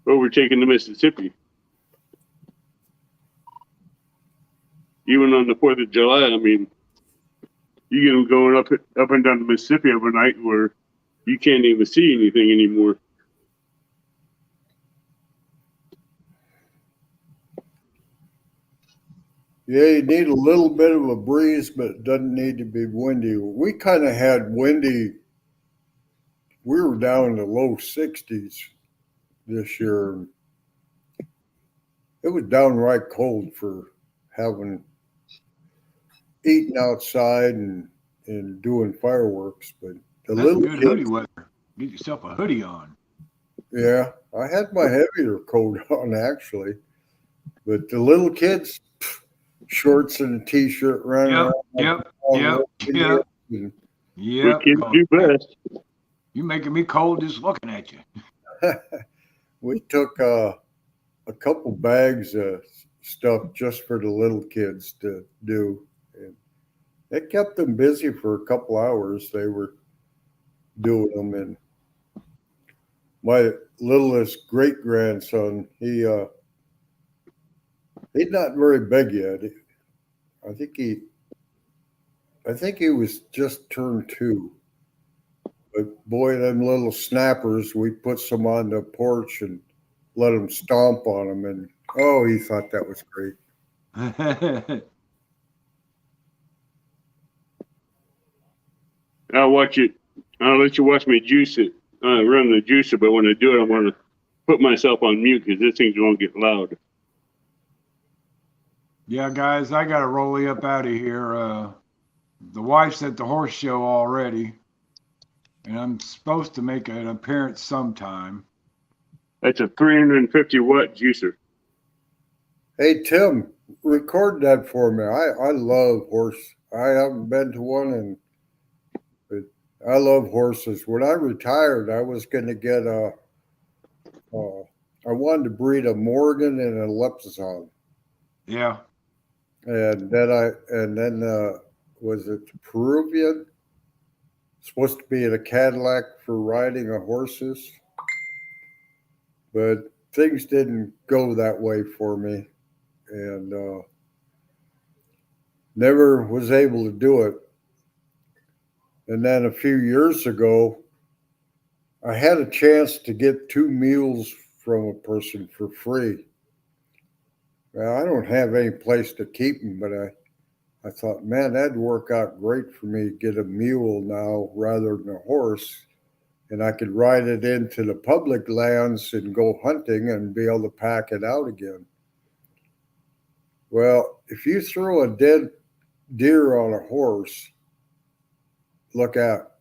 Overtaking the Mississippi. Even on the 4th of July, I mean, you get them going up and down the Mississippi overnight where you can't even see anything anymore. Yeah, you need a little bit of a breeze, but it doesn't need to be windy. We kind of had windy. We were down in the low 60s this year. It was downright cold for eating outside and doing fireworks. But the That's little good kids, hoodie weather. Get yourself a hoodie on. yeah, I had my heavier coat on actually, but the little kids, shorts and a t-shirt running around. Yep. We can do best. You making me cold just looking at you. We took a couple bags of stuff just for the little kids to do. And it kept them busy for a couple hours. They were doing them. And my littlest great grandson, he's not very big yet. I think he was just turned 2. But boy, them little snappers, we put some on the porch and let him stomp on them. And oh, he thought that was great. I'll watch it. I'll let you watch me juice it. Run the juicer, but when I do it, I want to put myself on mute because this thing's going to get loud. Yeah, guys, I gotta roll you up out of here. The wife's at the horse show already, and I'm supposed to make an appearance sometime. That's a 350 watt juicer. Hey, Tim, record that for me. I love horse. I haven't been to one, but I love horses. When I retired, I was going to get I wanted to breed a Morgan and a Leptazon. Yeah. And then was it Peruvian? Supposed to be in a Cadillac for riding of horses, but things didn't go that way for me, and never was able to do it. And then a few years ago, I had a chance to get 2 mules from a person for free. Well, I don't have any place to keep them, but I thought, man, that'd work out great for me to get a mule now rather than a horse. And I could ride it into the public lands and go hunting and be able to pack it out again. Well, if you throw a dead deer on a horse, look out.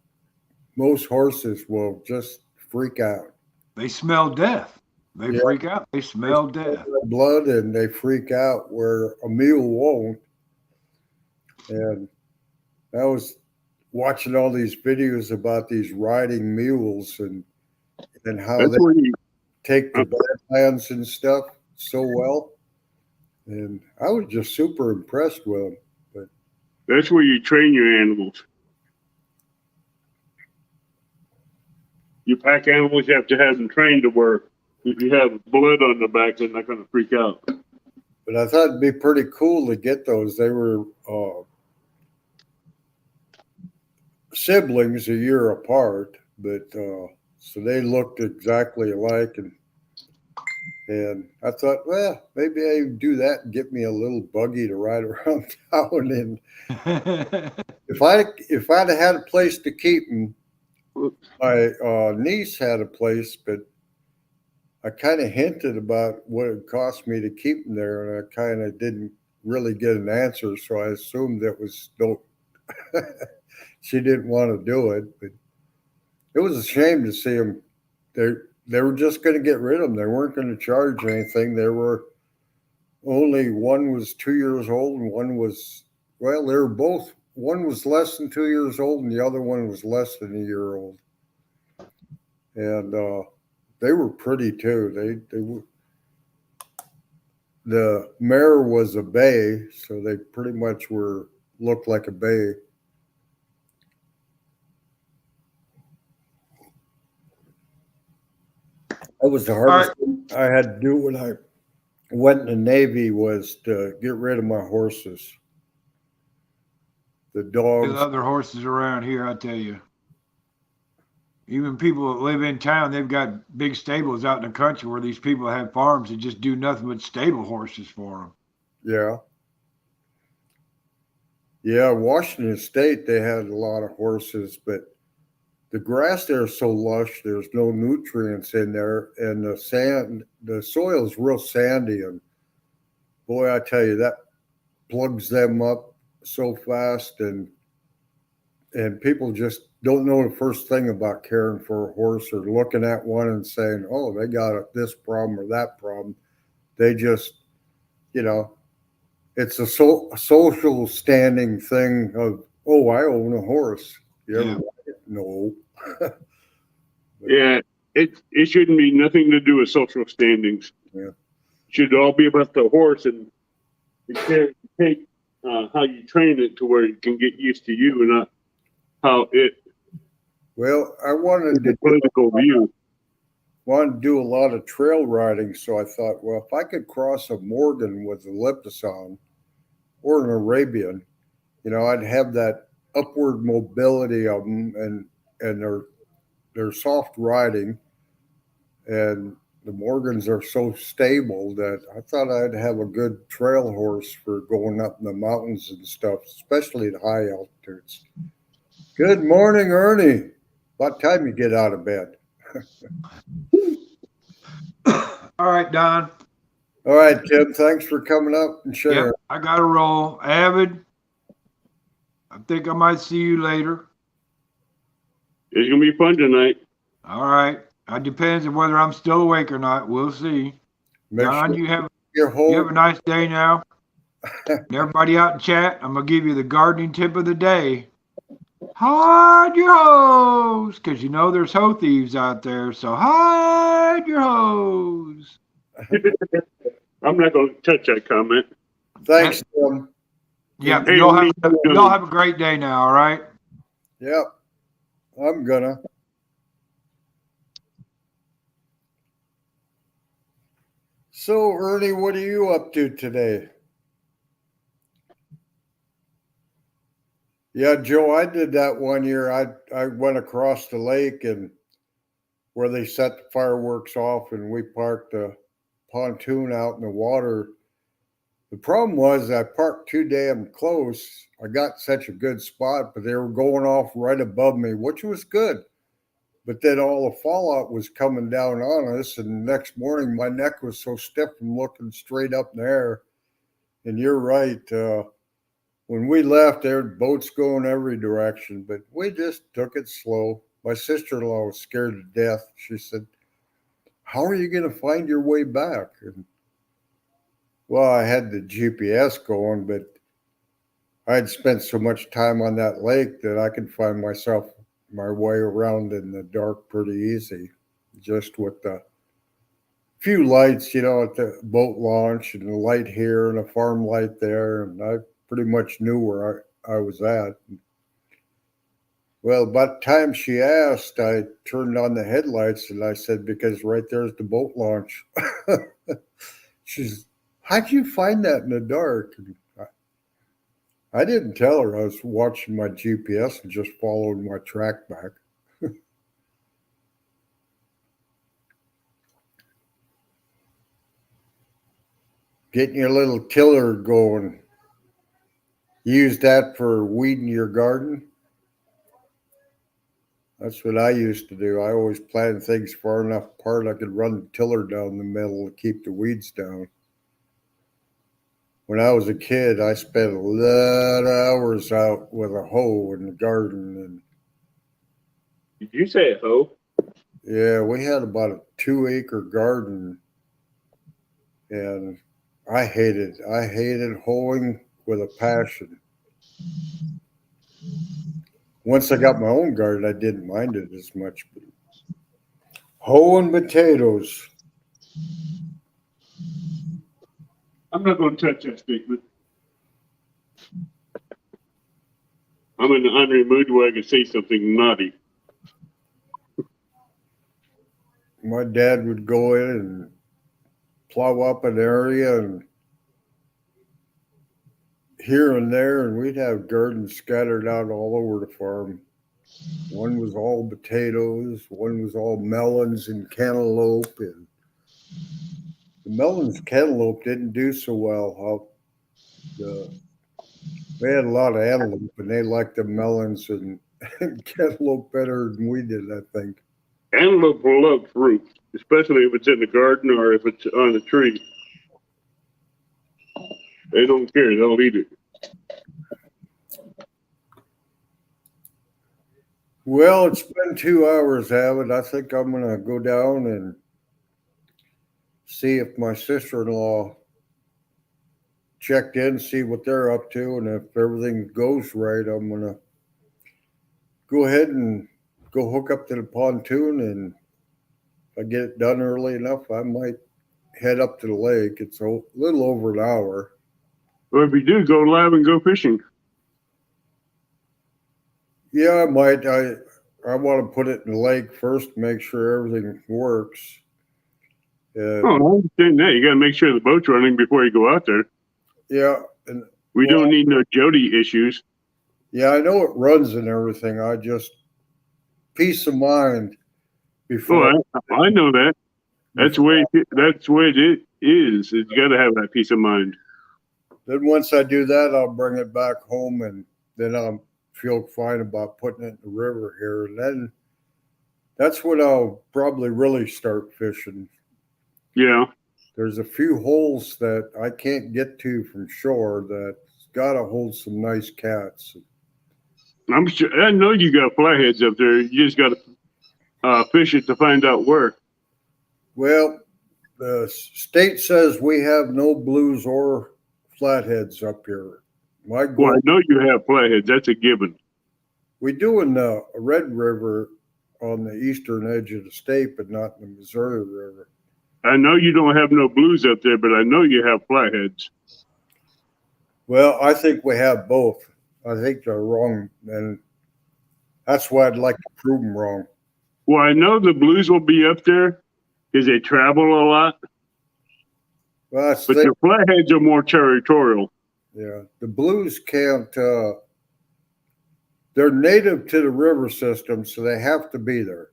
Most horses will just freak out. They smell death. They Yeah. freak out. They smell death. Blood, and they freak out where a mule won't. And I was watching all these videos about these riding mules and how That's they where you take the badlands and stuff so well. And I was just super impressed with them. that's where you train your animals. You pack animals, you have to have them trained to where if you have blood on the back, they're not going to freak out. But I thought it'd be pretty cool to get those. They were siblings a year apart, but so they looked exactly alike. And I thought, well, maybe I do that and get me a little buggy to ride around town. And if I'd have had a place to keep them, my niece had a place, but I kind of hinted about what it cost me to keep them there, and I kind of didn't really get an answer, so I assumed it was no. She didn't want to do it, but it was a shame to see them. They were just going to get rid of them. They weren't going to charge anything. There were only one was 2 years old, and one was they were both. One was less than 2 years old, and the other one was less than a year old, and they were pretty too. They were. The mare was a bay, so they pretty much looked like a bay. That was the hardest thing I had to do when I went in the Navy, was to get rid of my horses. The There's dogs. other horses around here, I tell you. Even people that live in town, they've got big stables out in the country where these people have farms that just do nothing but stable horses for them. Yeah. Yeah, Washington State, they had a lot of horses, but the grass there is so lush, there's no nutrients in there, and the soil is real sandy, and boy, I tell you, that plugs them up so fast, and people just don't know the first thing about caring for a horse or looking at one and saying, oh, they got this problem or that problem. They just, it's a social standing thing of, oh, I own a horse. You ever ride it? No. Yeah, it shouldn't be nothing to do with social standings. Yeah. It should all be about the horse and take how you train it to where it can get used to you, and not how it. Well, I wanted to do a lot of trail riding, so I thought, well, if I could cross a Morgan with a Leptazon or an Arabian, I'd have that upward mobility of them, and they're soft riding, and the Morgans are so stable that I thought I'd have a good trail horse for going up in the mountains and stuff, especially at high altitudes. Good morning, Ernie. About time you get out of bed. All right, Don. All right, Tim, thanks for coming up and sharing. Yep, I got to roll. Avid, I think I might see you later. It's gonna be fun tonight. All right. It depends on whether I'm still awake or not. We'll see. Make Don, sure you have you're you have home. a nice day now. And everybody out in chat, I'm gonna give you the gardening tip of the day. Hide your hose, because you know there's hoe thieves out there. So hide your hose. I'm not gonna touch that comment. Thanks, Tim. Yep, Hey, y'all what are have you doing? y'all have a great day now. All right. Yep, I'm gonna. So, Ernie, what are you up to today? Yeah, Joe, I did that one year. I went across the lake and where they set the fireworks off, and we parked the pontoon out in the water. The problem was I parked too damn close. I got such a good spot, but they were going off right above me, which was good. But then all the fallout was coming down on us, and the next morning my neck was so stiff from looking straight up in the air. And you're right. When we left, there were boats going every direction, but we just took it slow. My sister-in-law was scared to death. She said, "How are you going to find your way back?" And, well, I had the GPS going, but I had spent so much time on that lake that I could find my way around in the dark pretty easy, just with the few lights, at the boat launch and a light here and a farm light there, and I pretty much knew where I was at. Well, by the time she asked, I turned on the headlights and I said, because right there's the boat launch. She's, "How'd you find that in the dark?" And I didn't tell her. I was watching my GPS and just followed my track back. Getting your little tiller going. Use that for weeding your garden. That's what I used to do. I always planted things far enough apart I could run the tiller down the middle to keep the weeds down. When I was a kid, I spent a lot of hours out with a hoe in the garden. And Did you say a hoe? yeah, we had about a 2-acre garden. And I hated hoeing with a passion. Once I got my own garden, I didn't mind it as much. But hoeing potatoes. I'm not gonna touch that statement. I'm in the honorary mood where I can say something naughty. My dad would go in and plow up an area and here and there, and we'd have gardens scattered out all over the farm. One was all potatoes, one was all melons and cantaloupe, and the melons and cantaloupe didn't do so well. We had a lot of antelope, and they liked the melons and cantaloupe better than we did, I think. Antelope will love fruit, especially if it's in the garden or if it's on a tree. They don't care. They'll eat it. Well, it's been 2 hours, Avid. I think I'm going to go down and see if my sister-in-law checked in, see what they're up to, and if everything goes right, I'm going to go ahead and go hook up to the pontoon, and if I get it done early enough, I might head up to the lake. It's a little over an hour. Or if you do, go live and go fishing. Yeah, I might. I want to put it in the lake first, make sure everything works. Oh, I understand that. You got to make sure the boat's running before you go out there. Yeah, and We don't need no Jody issues. yeah, I know it runs and everything. I just peace of mind before. Oh, I know that. That's the way it is. You got to have that peace of mind. Then once I do that, I'll bring it back home, and then I'll feel fine about putting it in the river here. And then that's when I'll probably really start fishing. Yeah. there's a few holes that I can't get to from shore that's got to hold some nice cats. I'm sure. I know you got flatheads up there. You just got to fish it to find out where. Well, the state says we have no blues or flatheads up here. My Well, goal, I know you have flatheads. That's a given. we do in the Red River on the eastern edge of the state, but not in the Missouri River. I know you don't have no blues up there, but I know you have flatheads. Well, I think we have both. I think they're wrong, and that's why I'd like to prove them wrong. Well, I know the blues will be up there because they travel a lot, Well, that's but the the flatheads are more territorial. yeah. The blues can't. They're native to the river system, so they have to be there.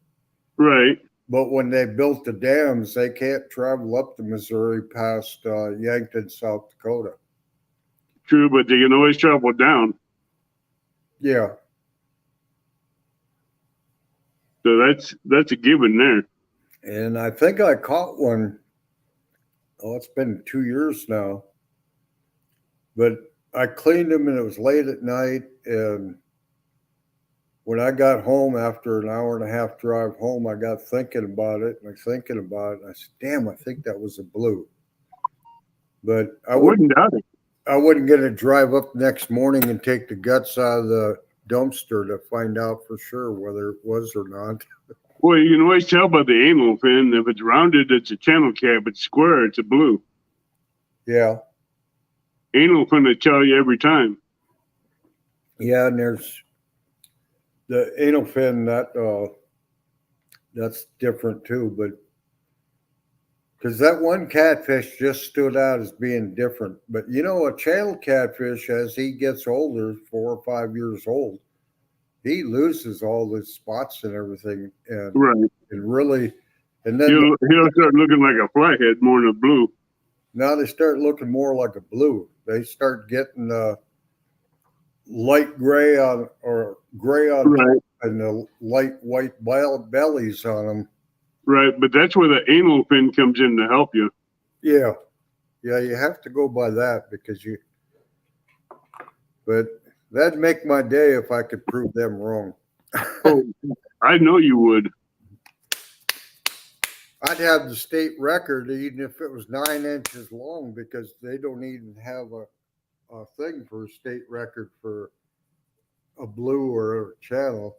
Right. But when they built the dams, they can't travel up the Missouri past Yankton, South Dakota. True, but they can always travel down. Yeah, So that's a given there. and I think I caught one. Oh, it's been 2 years now. But I cleaned them, and it was late at night. And when I got home after an hour and a half drive home, I got thinking about it, and I said, "Damn, I think that was a blue." But I wouldn't doubt it. I wasn't going to drive up next morning and take the guts out of the dumpster to find out for sure whether it was or not. Well, you can always tell by the anal fin. If it's rounded, it's a channel cap. If it's square, it's a blue. Yeah. Anal fin will tell you every time. Yeah, and there's the anal fin that's different too, but because that one catfish just stood out as being different. But you know, a channel catfish, as he gets older, 4 or 5 years old, he loses all his spots and everything, and Right. really, and then He'll start looking like a flathead more than a blue. now they start looking more like a blue. They start getting light gray on or gray on Right. top and the light white bellies on them. Right. But that's where the anal fin comes in to help you. Yeah, yeah, you have to go by that because but that'd make my day if I could prove them wrong. Oh, I know you would. I'd have the state record even if it was 9 inches long because they don't even have a thing for a state record for a blue or a channel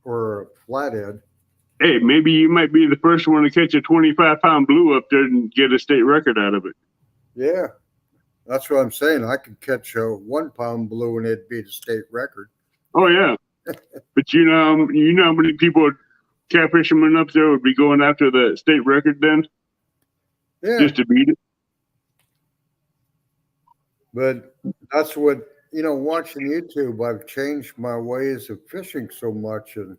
or a flathead. Hey, maybe you might be the first one to catch a 25-pound blue up there and get a state record out of it. Yeah, that's what I'm saying. I could catch a 1 pound blue and it'd be the state record. Oh yeah, but you know how many people, catfishermen up there, would be going after the state record then, Yeah, just to beat it. but that's what, watching YouTube, I've changed my ways of fishing so much. And,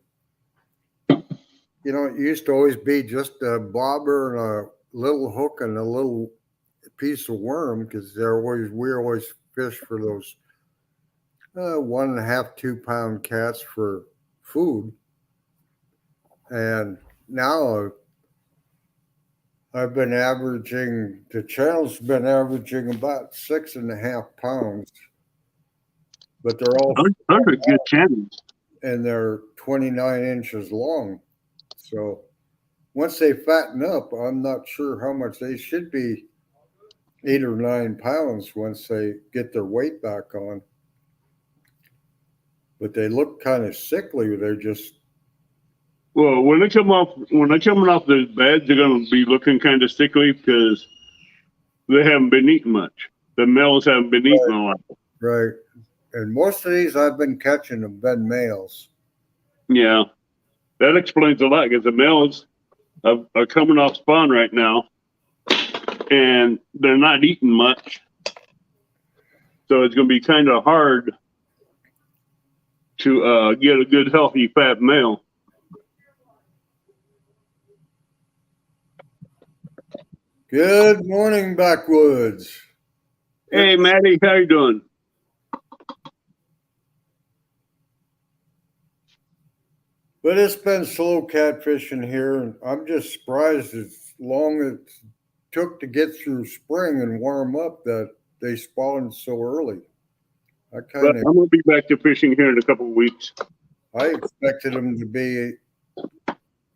it used to always be just a bobber and a little hook and a little piece of worm because we always fish for those 1.5, 2 pound cats for food. And now I've been averaging, the channel's been averaging about 6.5 pounds, but they're all Those are good channels. and they're 29 inches long. So once they fatten up, I'm not sure how much they should be, 8 or 9 pounds once they get their weight back on. But they look kind of sickly. They're just, Well, when they're coming off the bed, they're going to be looking kind of sickly because they haven't been eating much. The males haven't been eating a lot. right. And most of these I've been catching have been males. Yeah, that explains a lot because the males are coming off spawn right now, and they're not eating much. So it's going to be kind of hard to get a good, healthy, fat male. Good morning, Backwoods. Hey, Maddie, how you doing? But it's been slow catfishing here, and I'm just surprised as long as took to get through spring and warm up that they spawned so early. But I'm gonna be back to fishing here in a couple of weeks. I expected them to be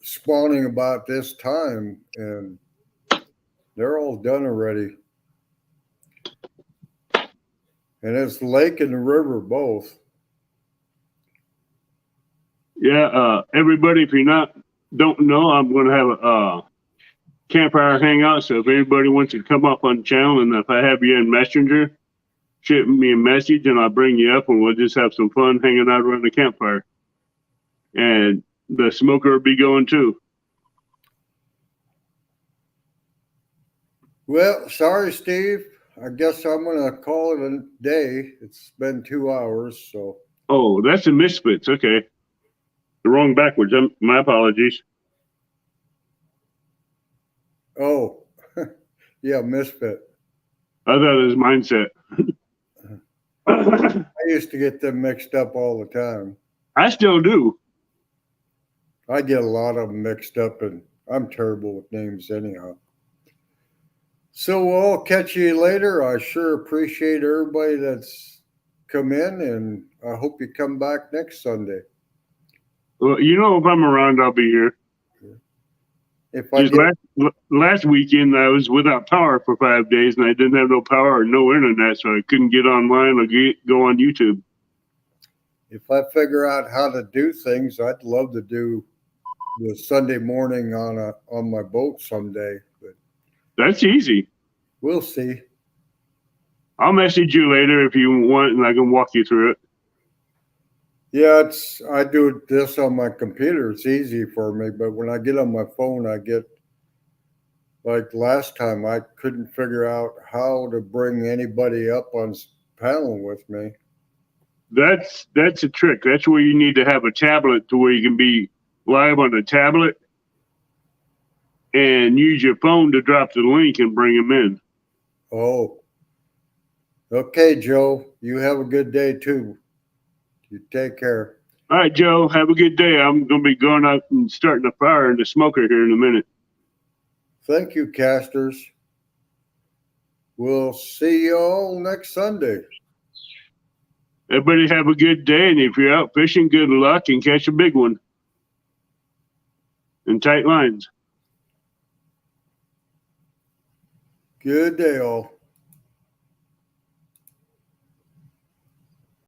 spawning about this time, and they're all done already. And it's the lake and the river both. Yeah, everybody, if you don't know, I'm gonna have a campfire hangout. So if anybody wants to come up on the channel, and if I have you in Messenger, shoot me a message and I'll bring you up and we'll just have some fun hanging out around the campfire. And the smoker will be going too. Well, sorry, Steve. I guess I'm going to call it a day. It's been 2 hours, so. Oh, that's the Misfits. Okay. The wrong backwards. My apologies. Oh, yeah, Misfit. I thought it was Mindset. I used to get them mixed up all the time. I still do. I get a lot of them mixed up, and I'm terrible with names anyhow. So we'll catch you later. I sure appreciate everybody that's come in, and I hope you come back next Sunday. Well, you know, if I'm around, I'll be here. If I Just get, last weekend, I was without power for 5 days, and I didn't have no power or no internet, so I couldn't get online or go on YouTube. if I figure out how to do things, I'd love to do the Sunday morning on my boat someday, but That's easy. we'll see. I'll message you later if you want, and I can walk you through it. Yeah, I do this on my computer. It's easy for me, but when I get on my phone, I get like last time I couldn't figure out how to bring anybody up on panel with me. That's a trick. That's where you need to have a tablet to where you can be live on the tablet and use your phone to drop the link and bring them in. Oh, okay, Joe. You have a good day too. You take care. All right, Joe, have a good day. I'm going to be going out and starting a fire in the smoker here in a minute. Thank you, casters. We'll see you all next Sunday. Everybody have a good day, and if you're out fishing, good luck and catch a big one. And tight lines. Good day, all.